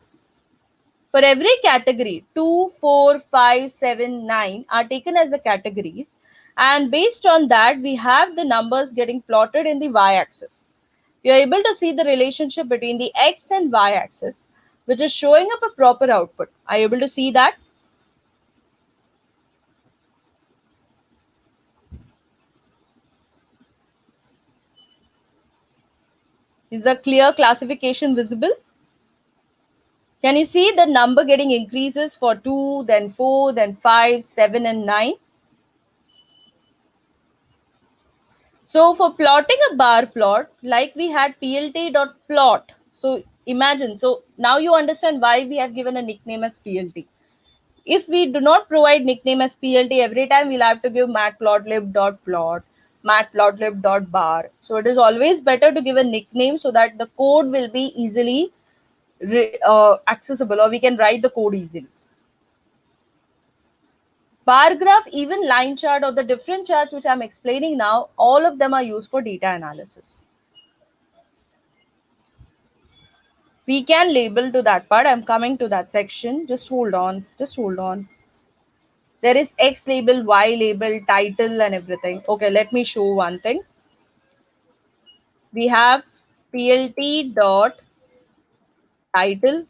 For every category, 2, 4, 5, 7, 9 are taken as the categories. And based on that, we have the numbers getting plotted in the y-axis. You're able to see the relationship between the x and y-axis, which is showing up a proper output. Are you able to see that? Is the clear classification visible? Can you see the number getting increases for 2, then 4, then 5, 7, and 9? So for plotting a bar plot, like we had plt.plot. So imagine, so now you understand why we have given a nickname as plt. If we do not provide nickname as plt, every time we'll have to give matplotlib.plot, matplotlib.bar. So it is always better to give a nickname so that the code will be easily accessible, or we can write the code easily. Bar graph, even line chart, or the different charts which I'm explaining now, all of them are used for data analysis. We can label to that part. I'm coming to that section. Just hold on. Just hold on. There is X label, Y label, title, and everything. Okay, let me show one thing. We have plt dot title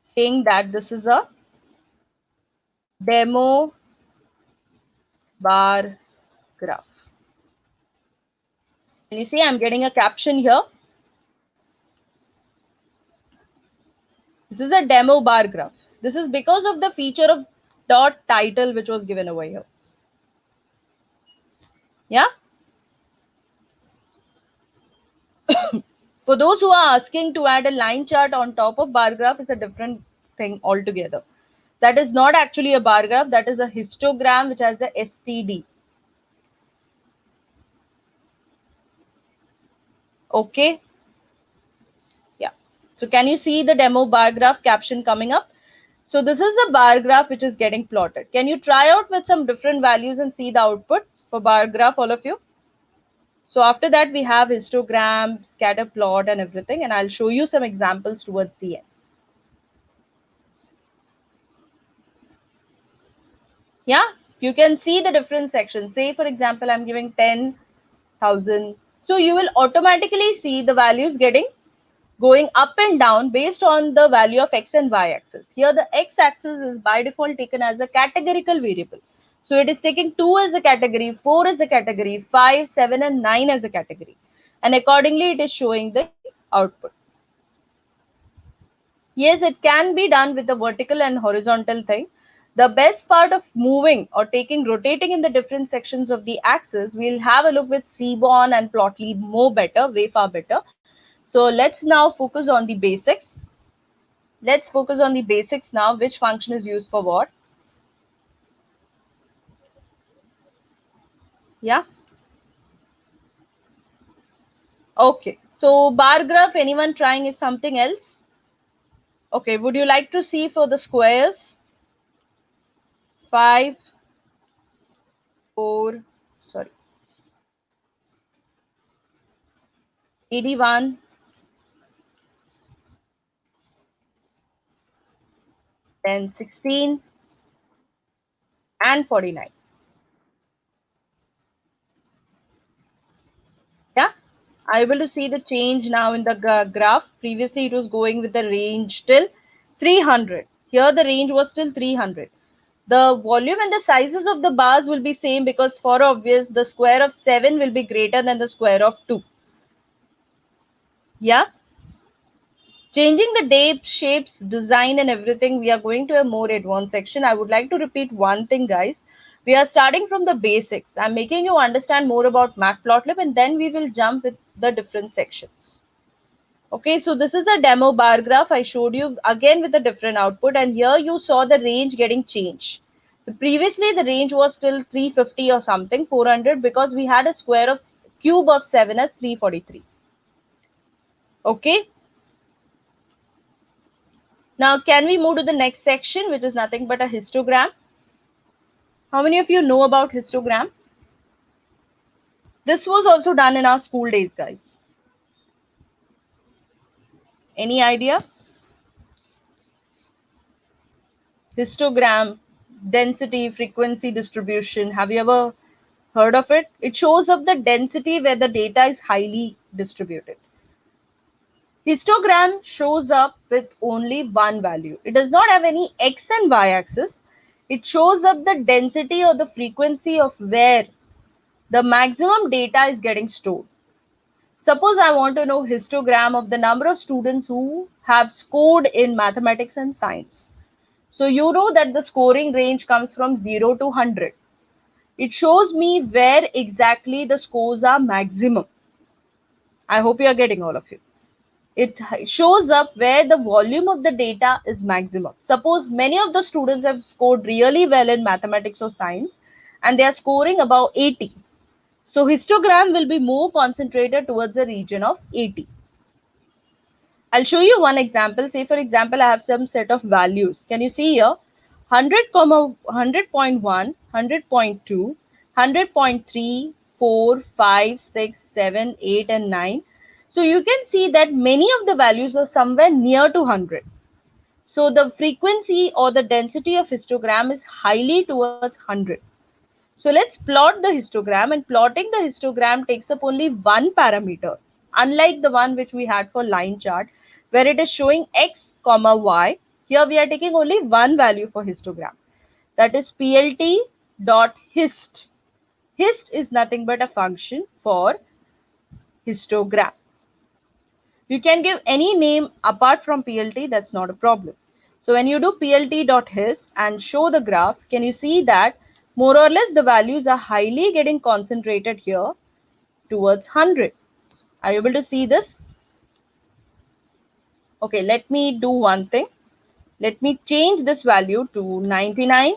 saying that this is a demo bar graph. And you see, I'm getting a caption here. This is a demo bar graph. This is because of the feature of dot title which was given over here. Yeah. For those who are asking, to add a line chart on top of bar graph is a different thing altogether. That is not actually a bar graph. That is a histogram which has a STD. Okay. Yeah. So can you see the demo bar graph caption coming up? So this is a bar graph which is getting plotted. Can you try out with some different values and see the output for bar graph, all of you? So after that, we have histogram, scatter plot, and everything. And I'll show you some examples towards the end. Yeah, you can see the different sections. Say, for example, I'm giving 10,000. So you will automatically see the values going up and down based on the value of X and Y axis. Here, the X axis is by default taken as a categorical variable. So it is taking 2 as a category, 4 as a category, 5, 7, and 9 as a category. And accordingly, it is showing the output. Yes, it can be done with the vertical and horizontal thing. The best part of moving or rotating in the different sections of the axis, we'll have a look with Seaborn and Plotly more better, way far better. So let's now focus on the basics. Let's focus on the basics now, which function is used for what. Yeah. Okay. So bar graph, anyone trying is something else? Okay. Would you like to see for the squares? 5, 4, sorry, 81, then 16, and 49. Yeah, I'm able to see the change now in the graph. Previously, it was going with the range till 300. Here, the range was still 300. The volume and the sizes of the bars will be same because for obvious, the square of 7 will be greater than the square of 2. Yeah. Changing the date, shapes, design, and everything, we are going to a more advanced section. I would like to repeat one thing, guys. We are starting from the basics. I'm making you understand more about Matplotlib, and then we will jump with the different sections. Okay, so this is a demo bar graph I showed you again with a different output, and here you saw the range getting changed. Previously, the range was still 350 or something, 400, because we had a cube of 7 as 343. Okay. Now, can we move to the next section, which is nothing but a histogram? How many of you know about histogram? This was also done in our school days, guys. Any idea? Histogram, density, frequency distribution. Have you ever heard of it? It shows up the density where the data is highly distributed. Histogram shows up with only one value. It does not have any X and Y axis. It shows up the density or the frequency of where the maximum data is getting stored. Suppose I want to know histogram of the number of students who have scored in mathematics and science. So you know that the scoring range comes from 0 to 100. It shows me where exactly the scores are maximum. I hope you are getting all of you. It shows up where the volume of the data is maximum. Suppose many of the students have scored really well in mathematics or science and they are scoring above 80. So histogram will be more concentrated towards the region of 80. I'll show you one example. Say for example, I have some set of values. Can you see here? 100, 100.1, 100.2, 100.3, 4, 5, 6, 7, 8, and 9. So you can see that many of the values are somewhere near to 100. So the frequency or the density of histogram is highly towards 100. So let's plot the histogram, and plotting the histogram takes up only one parameter, unlike the one which we had for line chart, where it is showing x comma y. Here we are taking only one value for histogram, that is plt dot hist. Hist is nothing but a function for histogram. You can give any name apart from plt, that's not a problem. So when you do plt.hist and show the graph, can you see that more or less the values are highly getting concentrated here towards 100. Are you able to see this? Okay, let me do one thing. Let me change this value to 99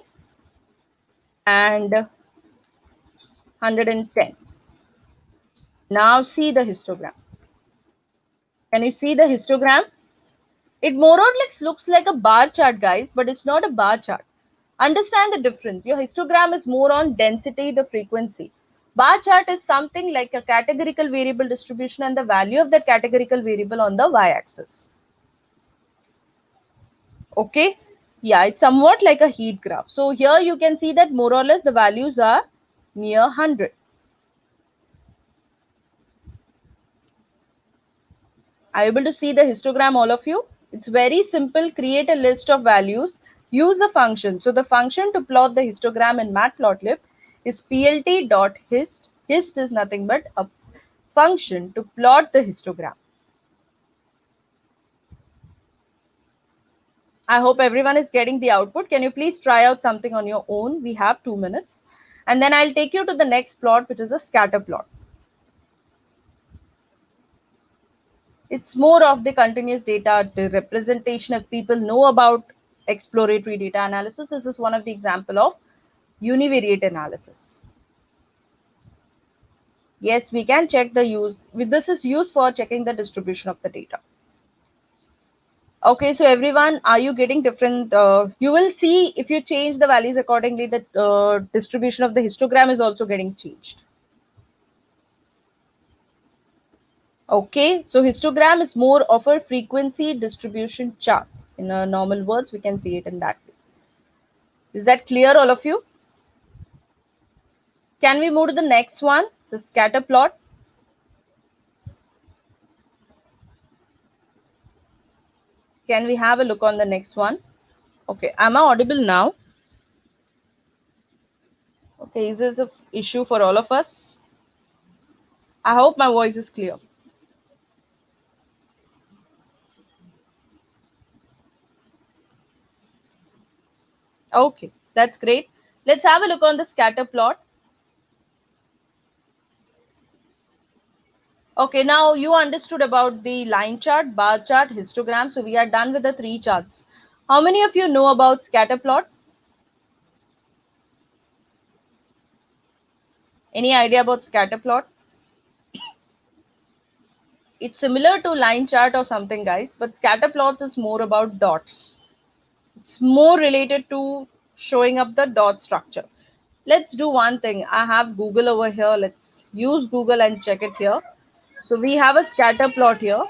and 110. Now see the histogram. Can you see the histogram? It more or less looks like a bar chart, guys, but it's not a bar chart. Understand the difference. Your histogram is more on density, the frequency. Bar chart is something like a categorical variable distribution and the value of that categorical variable on the y-axis. Okay. Yeah, it's somewhat like a heat graph. So here you can see that more or less the values are near 100. Are you able to see the histogram, all of you? It's very simple. Create a list of values. Use a function. So the function to plot the histogram in matplotlib is plt.hist. Hist is nothing but a function to plot the histogram. I hope everyone is getting the output. Can you please try out something on your own? We have 2 minutes. And then I'll take you to the next plot, which is a scatter plot. It's more of the continuous data the representation. If people know about exploratory data analysis, this is one of the example of univariate analysis. Yes, we can check the use. This is used for checking the distribution of the data. Okay, so everyone, are you getting different? You will see if you change the values accordingly, the distribution of the histogram is also getting changed. Okay, so histogram is more of a frequency distribution chart. In normal words, we can see it in that way. Is that clear, all of you? Can we move to the next one, the scatter plot? Can we have a look on the next one? Okay, am I audible now? Okay, is this an issue for all of us? I hope my voice is clear. Okay, that's great. Let's have a look on the scatter plot. Okay, now you understood about the line chart, bar chart, histogram. So we are done with the three charts. How many of you know about scatter plot? Any idea about scatter plot? It's similar to line chart or something, guys, but scatter plots is more about dots. It's more related to showing up the dot structure. Let's do one thing. I have Google over here. Let's use Google and check it here. So we have a scatter plot here.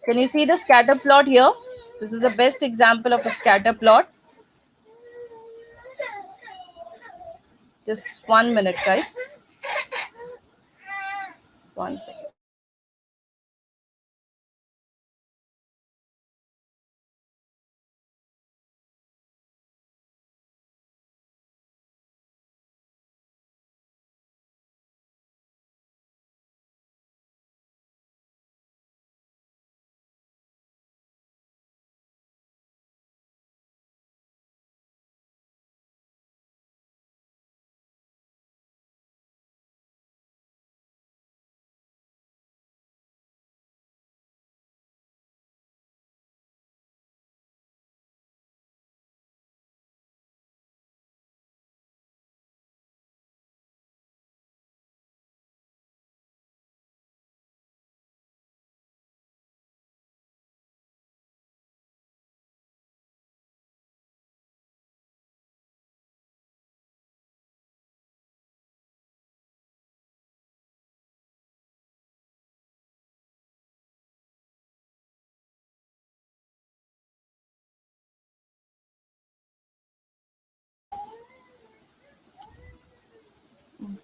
Can you see the scatter plot here? This is the best example of a scatter plot. Just 1 minute, guys. 1 second.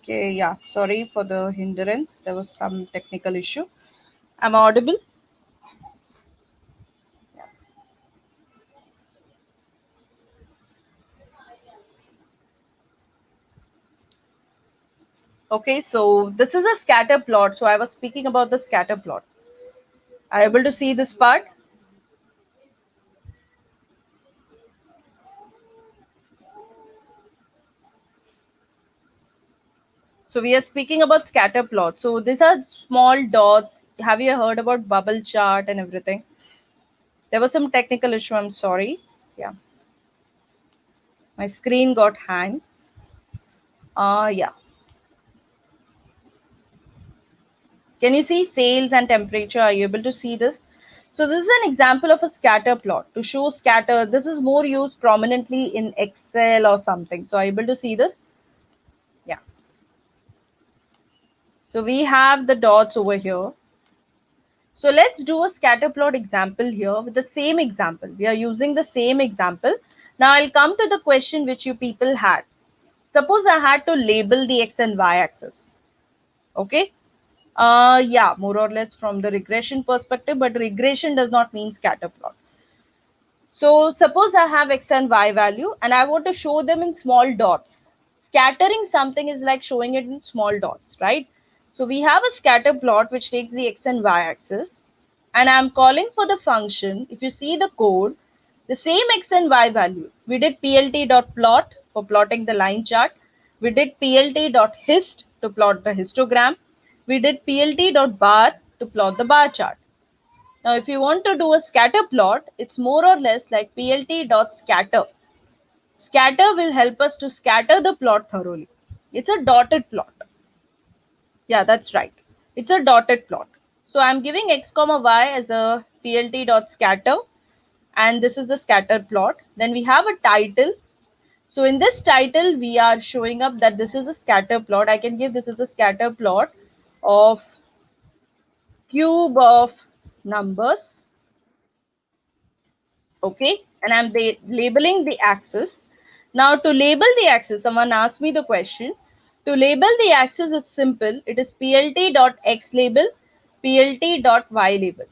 Okay, yeah, sorry for the hindrance. There was some technical issue. Am I audible? Okay, so this is a scatter plot. So I was speaking about the scatter plot. Are you able to see this part? So we are speaking about scatter plot. So these are small dots. Have you heard about bubble chart and everything? There was some technical issue. I'm sorry. Yeah, my screen got hang. Yeah. Can you see sales and temperature? Are you able to see this? So this is an example of a scatter plot to show scatter. This is more used prominently in Excel or something. So are you able to see this? Yeah. So we have the dots over here. So let's do a scatter plot example here with the same example. We are using the same example. Now I'll come to the question which you people had. Suppose I had to label the X and Y axis. Okay. Yeah, more or less from the regression perspective, but regression does not mean scatter plot. So suppose I have X and Y value and I want to show them in small dots. Scattering something is like showing it in small dots, right? So we have a scatter plot which takes the X and Y axis, and I'm calling for the function. If you see the code, the same X and Y value. We did plt.plot for plotting the line chart. We did plt.hist to plot the histogram. We did plt.bar to plot the bar chart. Now, if you want to do a scatter plot, it's more or less like plt.scatter. Scatter will help us to scatter the plot thoroughly. It's a dotted plot. Yeah, that's right. It's a dotted plot. So I'm giving x comma y as a plt.scatter, and this is the scatter plot. Then we have a title. So in this title, we are showing up that this is a scatter plot. I can give this is a scatter plot of cube of numbers. Okay, and I'm labeling the axis. Now to label the axis, someone asked me the question. To label the axis, it's simple. It is plt.x label, plt.y label.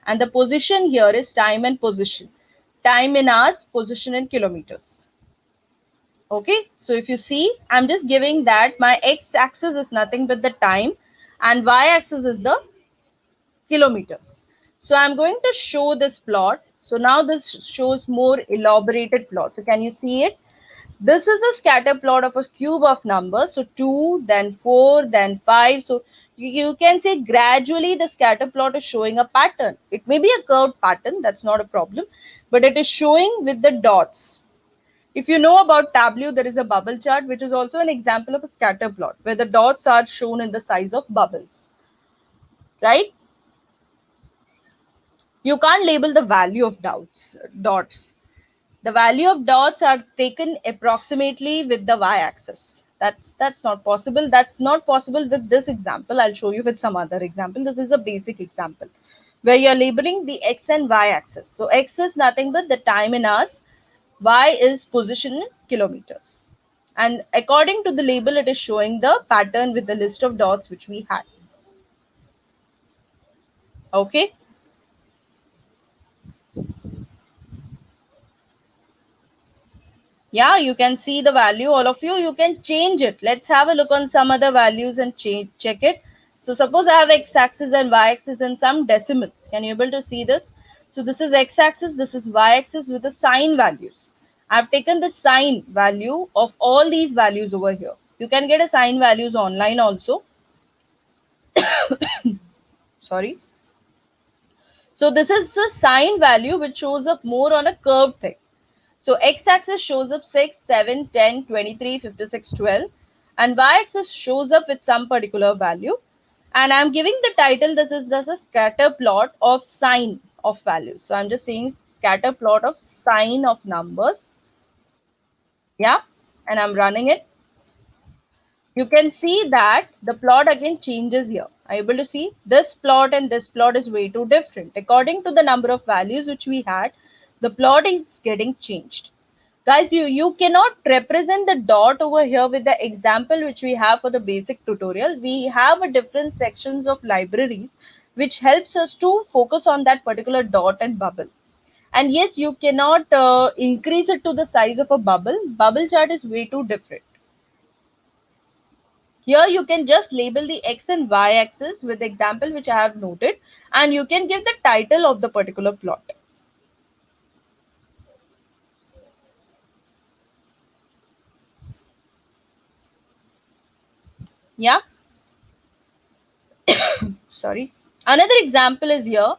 And the position here is time and position. Time in hours, position in kilometers. Okay, so if you see, I'm just giving that my x-axis is nothing but the time and y-axis is the kilometers. So I'm going to show this plot. So now this shows more elaborated plot. So can you see it? This is a scatter plot of a cube of numbers. So 2, then 4, then 5. So you can say gradually the scatter plot is showing a pattern. It may be a curved pattern, that's not a problem, but it is showing with the dots. If you know about Tableau, there is a bubble chart, which is also an example of a scatter plot, where the dots are shown in the size of bubbles, right? You can't label the value of dots. The value of dots are taken approximately with the y-axis. That's not possible. That's not possible with this example. I'll show you with some other example. This is a basic example where you're labeling the x and y-axis. So x is nothing but the time in hours. Y is position in kilometers. And according to the label, it is showing the pattern with the list of dots which we had. Okay. Yeah, you can see the value. All of you can change it. Let's have a look on some other values and check it. So suppose I have x-axis and y-axis and some decimals. Can you able to see this? So this is x-axis, this is y-axis with the sign values. I've taken the sign value of all these values over here. You can get a sign values online also. Sorry. So this is the sign value which shows up more on a curved thing. So x-axis shows up 6, 7, 10, 23, 56, 12. And y-axis shows up with some particular value. And I'm giving the title, this is a scatter plot of sign of values. So I'm just saying scatter plot of sign of numbers. Yeah. And I'm running it. You can see that the plot again changes here. Are you able to see? This plot and this plot is way too different. According to the number of values which we had, the plot is getting changed. Guys, you cannot represent the dot over here with the example which we have for the basic tutorial. We have a different sections of libraries which helps us to focus on that particular dot and bubble. And yes, you cannot increase it to the size of a bubble. Bubble chart is way too different. Here you can just label the x and y axis with the example which I have noted, and you can give the title of the particular plot. Yeah, sorry. Another example is here,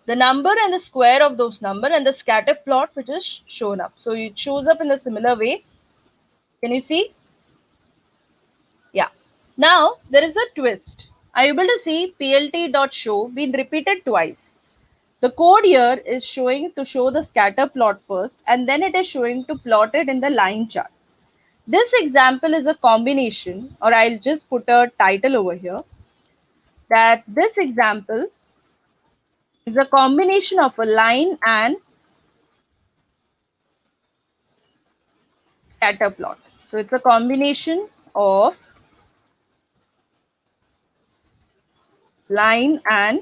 the number and the square of those number and the scatter plot which is shown up. So it shows up in a similar way. Can you see? Yeah. Now there is a twist. Are you able to see plt.show being repeated twice? The code here is showing to show the scatter plot first, and then it is showing to plot it in the line chart. This example is a combination, or I'll just put a title over here, that this example is a combination of a line and scatter plot. So it's a combination of line and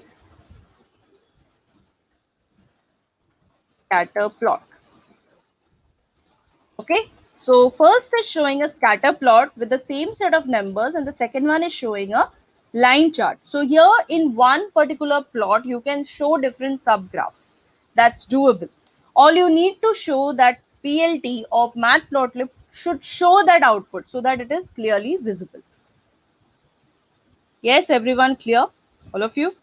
scatter plot. Okay, so first is showing a scatter plot with the same set of numbers, and the second one is showing a line chart. So here in one particular plot, you can show different subgraphs. That's doable. All you need to show that PLT of matplotlib should show that output so that it is clearly visible. Yes, everyone clear? All of you?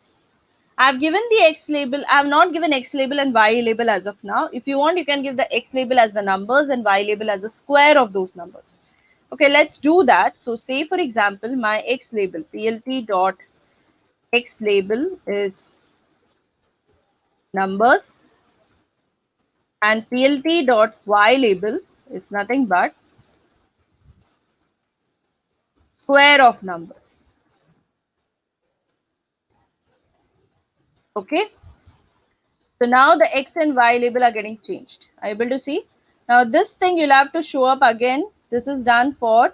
I've given the X label. I have not given X label and Y label as of now. If you want, you can give the X label as the numbers and Y label as the square of those numbers. Okay, let's do that. So say, for example, my X label, plt dot X label is numbers, and plt dot Y label is nothing but square of numbers. Okay. So now the X and Y label are getting changed. Are you able to see? Now this thing you'll have to show up again. This is done for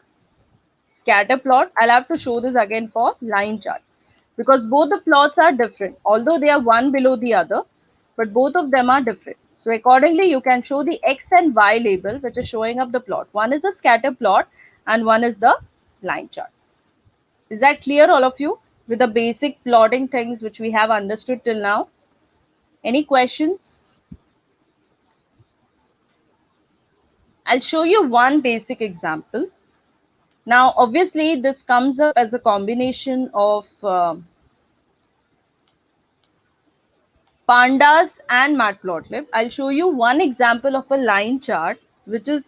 scatter plot. I'll have to show this again for line chart, because both the plots are different, although they are one below the other, but both of them are different. So accordingly, you can show the X and Y label, which is showing up the plot. One is the scatter plot and one is the line chart. Is that clear, all of you, with the basic plotting things which we have understood till now? Any questions? I'll show you one basic example. Now, obviously, this comes up as a combination of pandas and matplotlib. I'll show you one example of a line chart which is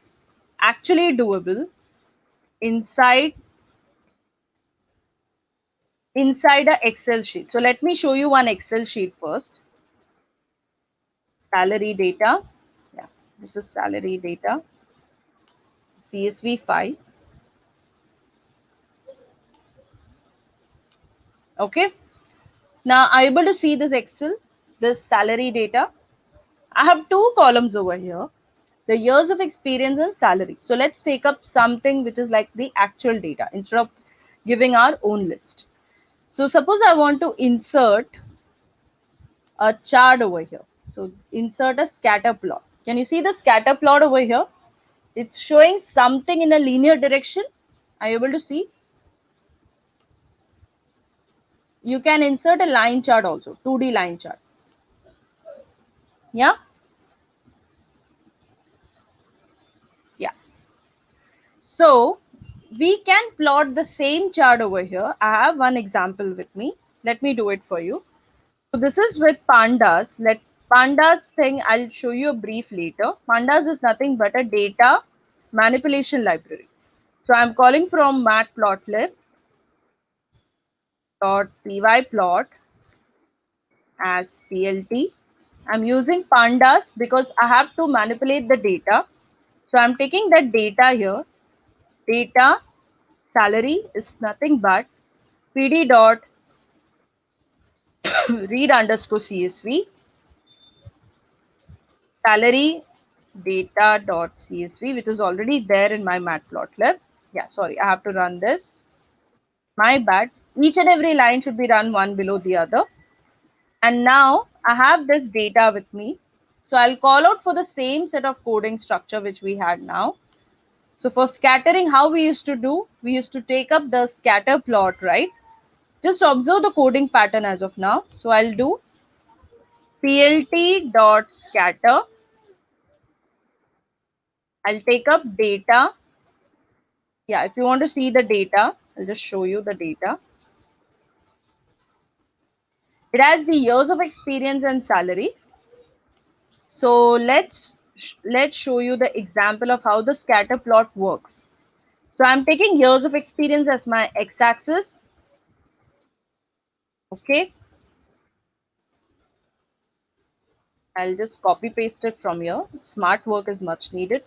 actually doable inside a Excel sheet. So let me show you one Excel sheet first. Salary data. Yeah, this is salary data. CSV file. Okay. Now, are you able to see this Excel, this salary data? I have two columns over here, the years of experience and salary. So let's take up something which is like the actual data instead of giving our own list. So suppose I want to insert a chart over here. So insert a scatter plot. Can you see the scatter plot over here? It's showing something in a linear direction. Are you able to see? You can insert a line chart also, 2D line chart. Yeah? Yeah. So we can plot the same chart over here. I have one example with me. Let me do it for you. So this is with pandas. Let pandas thing, I'll show you a brief later. Pandas is nothing but a data manipulation library. So I'm calling from matplotlib.pyplot as PLT. I'm using pandas because I have to manipulate the data. So I'm taking that data here. Data salary is nothing but pd dot read underscore CSV salary data.csv, which is already there in my matplotlib. Yeah, sorry, I have to run this. My bad. Each and every line should be run one below the other. And now I have this data with me. So I'll call out for the same set of coding structure which we had now. So for scattering, how we used to do, we used to take up the scatter plot, right? Just observe the coding pattern as of now. So I'll do plt.scatter. I'll take up data. Yeah, if you want to see the data, I'll just show you the data. It has the years of experience and salary. So let's show you the example of how the scatter plot works. So I'm taking years of experience as my x-axis. Okay. I'll just copy paste it from here. Smart work is much needed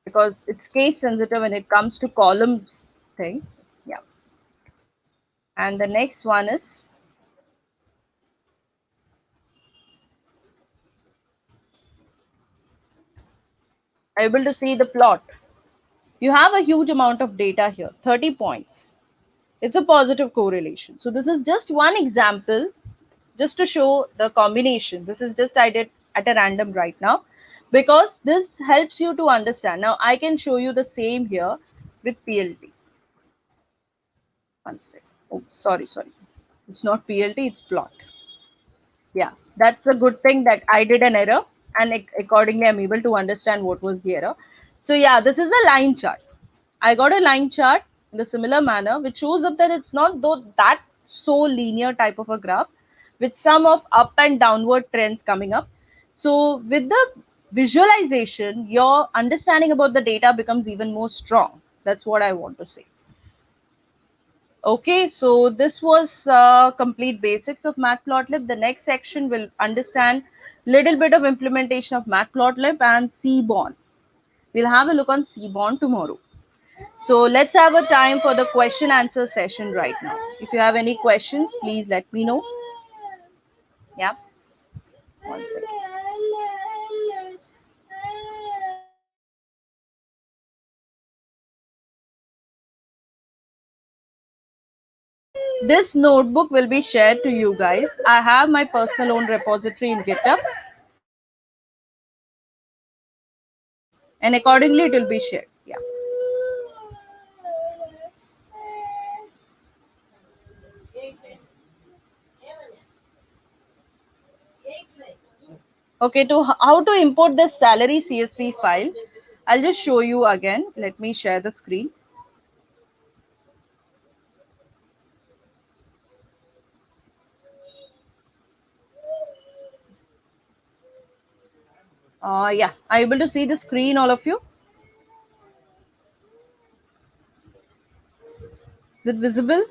because it's case sensitive when it comes to columns thing. Yeah. And the next one is able to see the plot. You have a huge amount of data here, 30 points. It's a positive correlation. So this is just one example just to show the combination. This is just I did at a random right now because this helps you to understand. Now I can show you the same here with PLT. One sec. Oh, sorry. It's not PLT, it's plot. Yeah, that's a good thing that I did an error and accordingly I'm able to understand what was the error. So yeah, this is a line chart. I got a line chart in a similar manner, which shows up that it's not though that so linear type of a graph with some of up and downward trends coming up. So with the visualization, your understanding about the data becomes even more strong. That's what I want to say. Okay, so this was complete basics of Matplotlib. The next section will understand little bit of implementation of Matplotlib and Seaborn. We'll have a look on Seaborn tomorrow. So let's have a time for the question answer session right now. If you have any questions, please let me know. Yeah, one second. This notebook will be shared to you guys. I have my personal own repository in GitHub, and accordingly it will be shared. Yeah. Okay, to how to import this salary CSV file, I'll just show you again. Let me share the screen. Yeah, are you able to see the screen, all of you? Is it visible?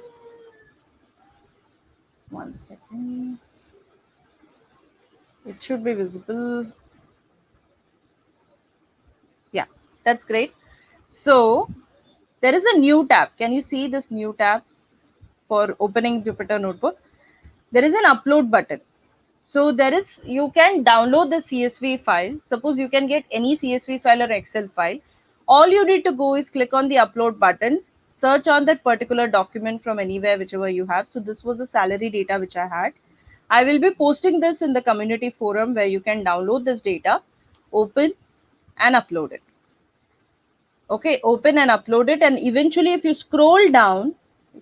One second. It should be visible. Yeah, that's great. So there is a new tab. Can you see this new tab for opening Jupyter Notebook? There is an upload button. So there is, you can download the CSV file. Suppose you can get any CSV file or Excel file. All you need to go is click on the upload button, search on that particular document from anywhere, whichever you have. So this was the salary data which I had. I will be posting this in the community forum where you can download this data, open and upload it. Okay, open and upload it. And eventually if you scroll down,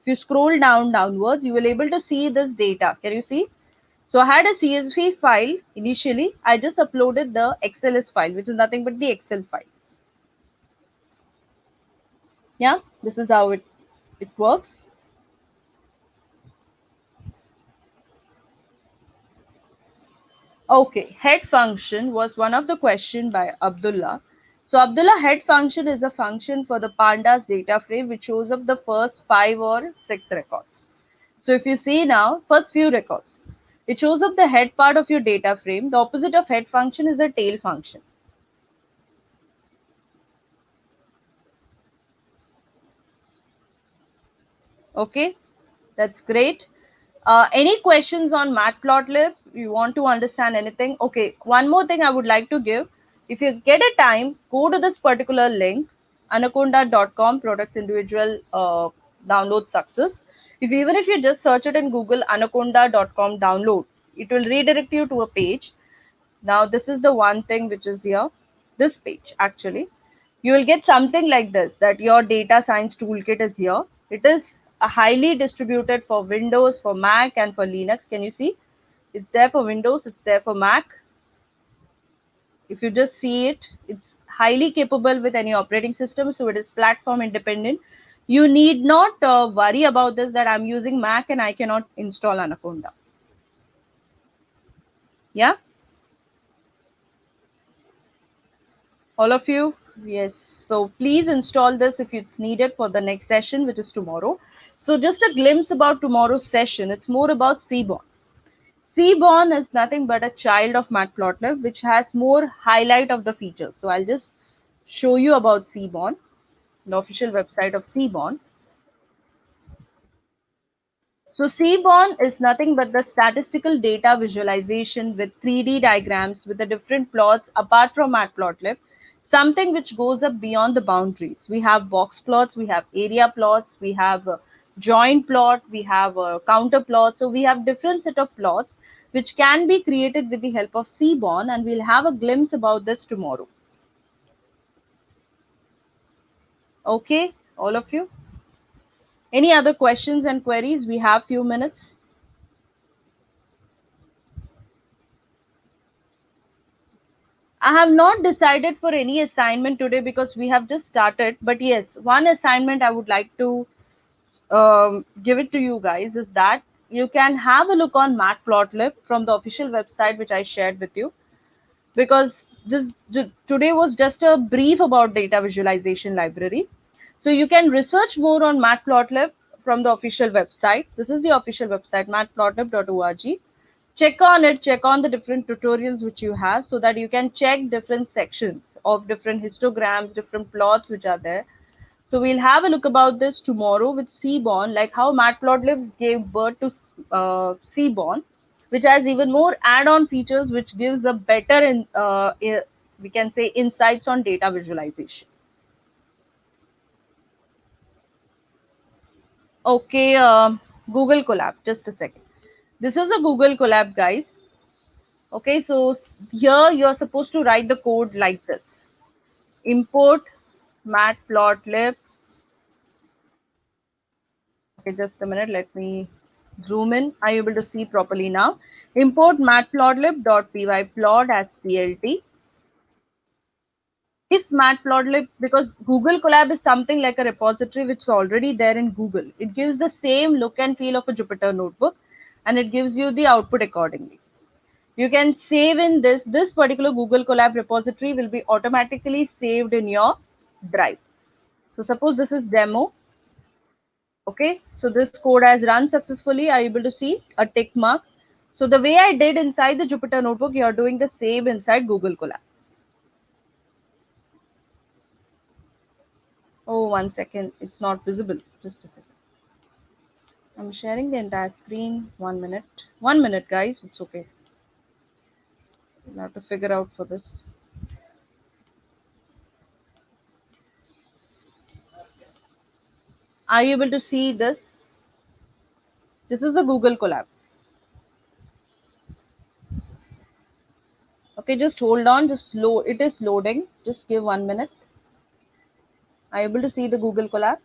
downwards, you will able to see this data. Can you see? So I had a CSV file initially. I just uploaded the XLS file, which is nothing but the Excel file. Yeah, this is how it works. Okay, head function was one of the question by Abdullah. So Abdullah, head function is a function for the pandas data frame which shows up the first 5 or 6 records. So if you see now, first few records, it shows up the head part of your data frame. The opposite of head function is a tail function. Okay, that's great. Any questions on Matplotlib? You want to understand anything? Okay, one more thing I would like to give. If you get a time, go to this particular link, anaconda.com, products individual download success. Even if you just search it in Google, anaconda.com download, it will redirect you to a page. Now, this is the one thing which is here, this page actually. You will get something like this, that your data science toolkit is here. It is a highly distributed for Windows, for Mac, and for Linux. Can you see? It's there for Windows, it's there for Mac. If you just see it, it's highly capable with any operating system, so it is platform independent. You need not worry about this, that I'm using Mac and I cannot install Anaconda. Yeah, all of you. Yes, so please install this if it's needed for the next session, which is tomorrow. So just a glimpse about tomorrow's session. It's more about Seaborn. Seaborn is nothing but a child of Matplotlib, which has more highlight of the features. So I'll just show you about Seaborn, the official website of Seaborn. So Seaborn is nothing but the statistical data visualization with 3D diagrams with the different plots apart from Matplotlib, something which goes up beyond the boundaries. We have box plots, we have area plots, we have a joint plot, we have a counter plot. So we have different set of plots which can be created with the help of Seaborn, and we'll have a glimpse about this tomorrow. Okay, all of you. Any other questions and queries? We have few minutes. I have not decided for any assignment today because we have just started. But yes, one assignment I would like to give it to you guys is that you can have a look on Matplotlib from the official website which I shared with you, because today was just a brief about data visualization library. So you can research more on Matplotlib from the official website. This is the official website, matplotlib.org. Check on it, check on the different tutorials which you have, so that you can check different sections of different histograms, different plots which are there. So we'll have a look about this tomorrow with Seaborn, like how Matplotlib gave birth to Seaborn, which has even more add-on features which gives a better we can say insights on data visualization. Okay, Google Colab, just a second. This is a Google Colab, guys. Okay, so here you're supposed to write the code like this. Import matplotlib. Okay, just a minute. Let me zoom in. Are you able to see properly now? Import matplotlib.py plot as PLT. If matplotlib, because Google Colab is something like a repository which is already there in Google, it gives the same look and feel of a Jupyter notebook, and it gives you the output accordingly. You can save in this particular Google Colab repository will be automatically saved in your drive. So suppose this is demo. Okay, so this code has run successfully. Are you able to see a tick mark? So the way I did inside the Jupyter notebook, you are doing the same inside Google Colab. Oh, 1 second, it's not visible. Just a second. I'm sharing the entire screen. 1 minute. 1 minute, guys. It's okay. We'll have to figure out for this. Are you able to see this? This is the Google Colab. Okay, just hold on. Just load. It is loading. Just give 1 minute. Are you able to see the Google Colab?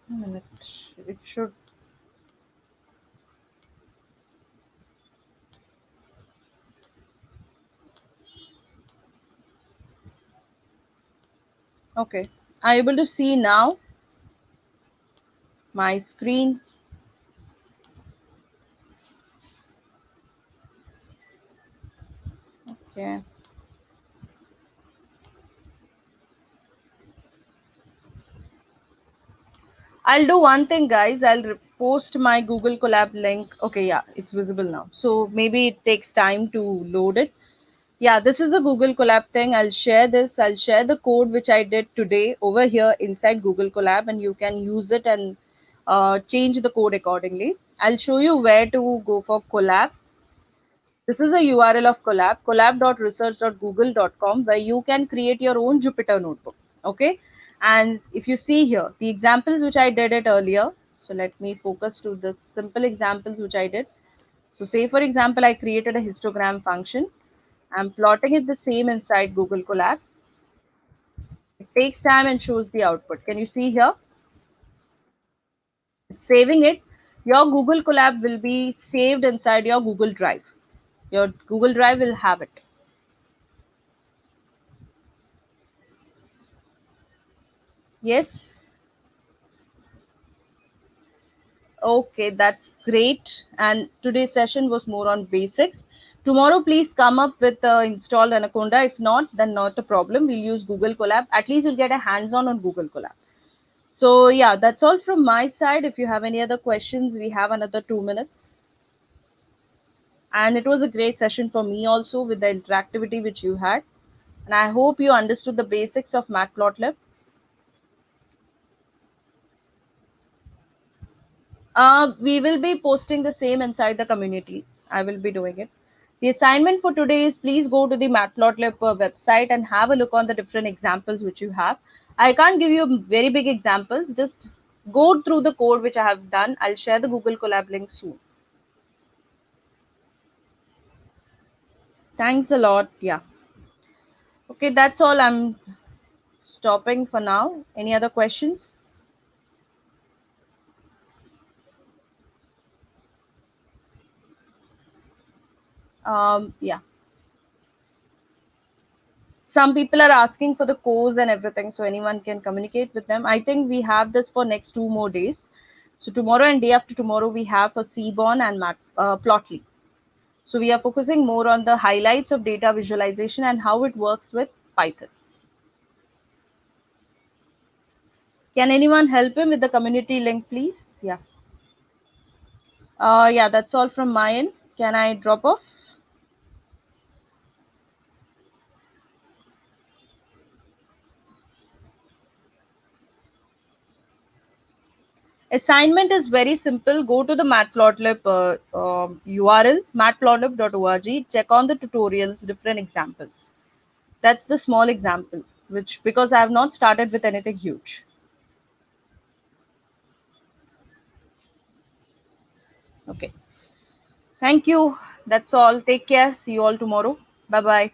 A minute. It should. Okay. Are you able to see now my screen? Okay. I'll do one thing, guys. I'll post my Google Colab link. Okay, yeah, it's visible now. So maybe it takes time to load it. Yeah, this is the Google Colab thing. I'll share this. I'll share the code which I did today over here inside Google Colab, and you can use it and change the code accordingly. I'll show you where to go for collab. This is a URL of collab, collab.research.google.com, where you can create your own Jupyter notebook. Okay. And if you see here, the examples which I did it earlier. So let me focus to the simple examples which I did. So say for example, I created a histogram function. I'm plotting it the same inside Google Colab. It takes time and shows the output. Can you see here? It's saving it. Your Google Colab will be saved inside your Google Drive. Your Google Drive will have it. Yes. Okay, that's great. And today's session was more on basics. Tomorrow, please come up with installed Anaconda. If not, then not a problem. We'll use Google Colab. At least you'll get a hands-on Google Colab. So yeah, that's all from my side. If you have any other questions, we have another 2 minutes. And it was a great session for me also with the interactivity which you had. And I hope you understood the basics of Matplotlib. We will be posting the same inside the community. I will be doing it. The assignment for today is please go to the Matplotlib website and have a look on the different examples which you have. I can't give you very big examples. Just go through the code which I have done. I'll share the Google Colab link soon. Thanks a lot. Yeah. Okay, that's all. I'm stopping for now. Any other questions? Yeah. Some people are asking for the course and everything, so anyone can communicate with them. I think we have this for next 2 more days. So tomorrow and day after tomorrow we have for Seaborn and Plotly. So we are focusing more on the highlights of data visualization and how it works with Python. Can anyone help him with the community link, please? Yeah. Yeah, that's all from my end. Can I drop off? Assignment is very simple. Go to the Matplotlib URL, matplotlib.org. Check on the tutorials, different examples. That's the small example, which because I have not started with anything huge. Okay. Thank you. That's all. Take care. See you all tomorrow. Bye bye.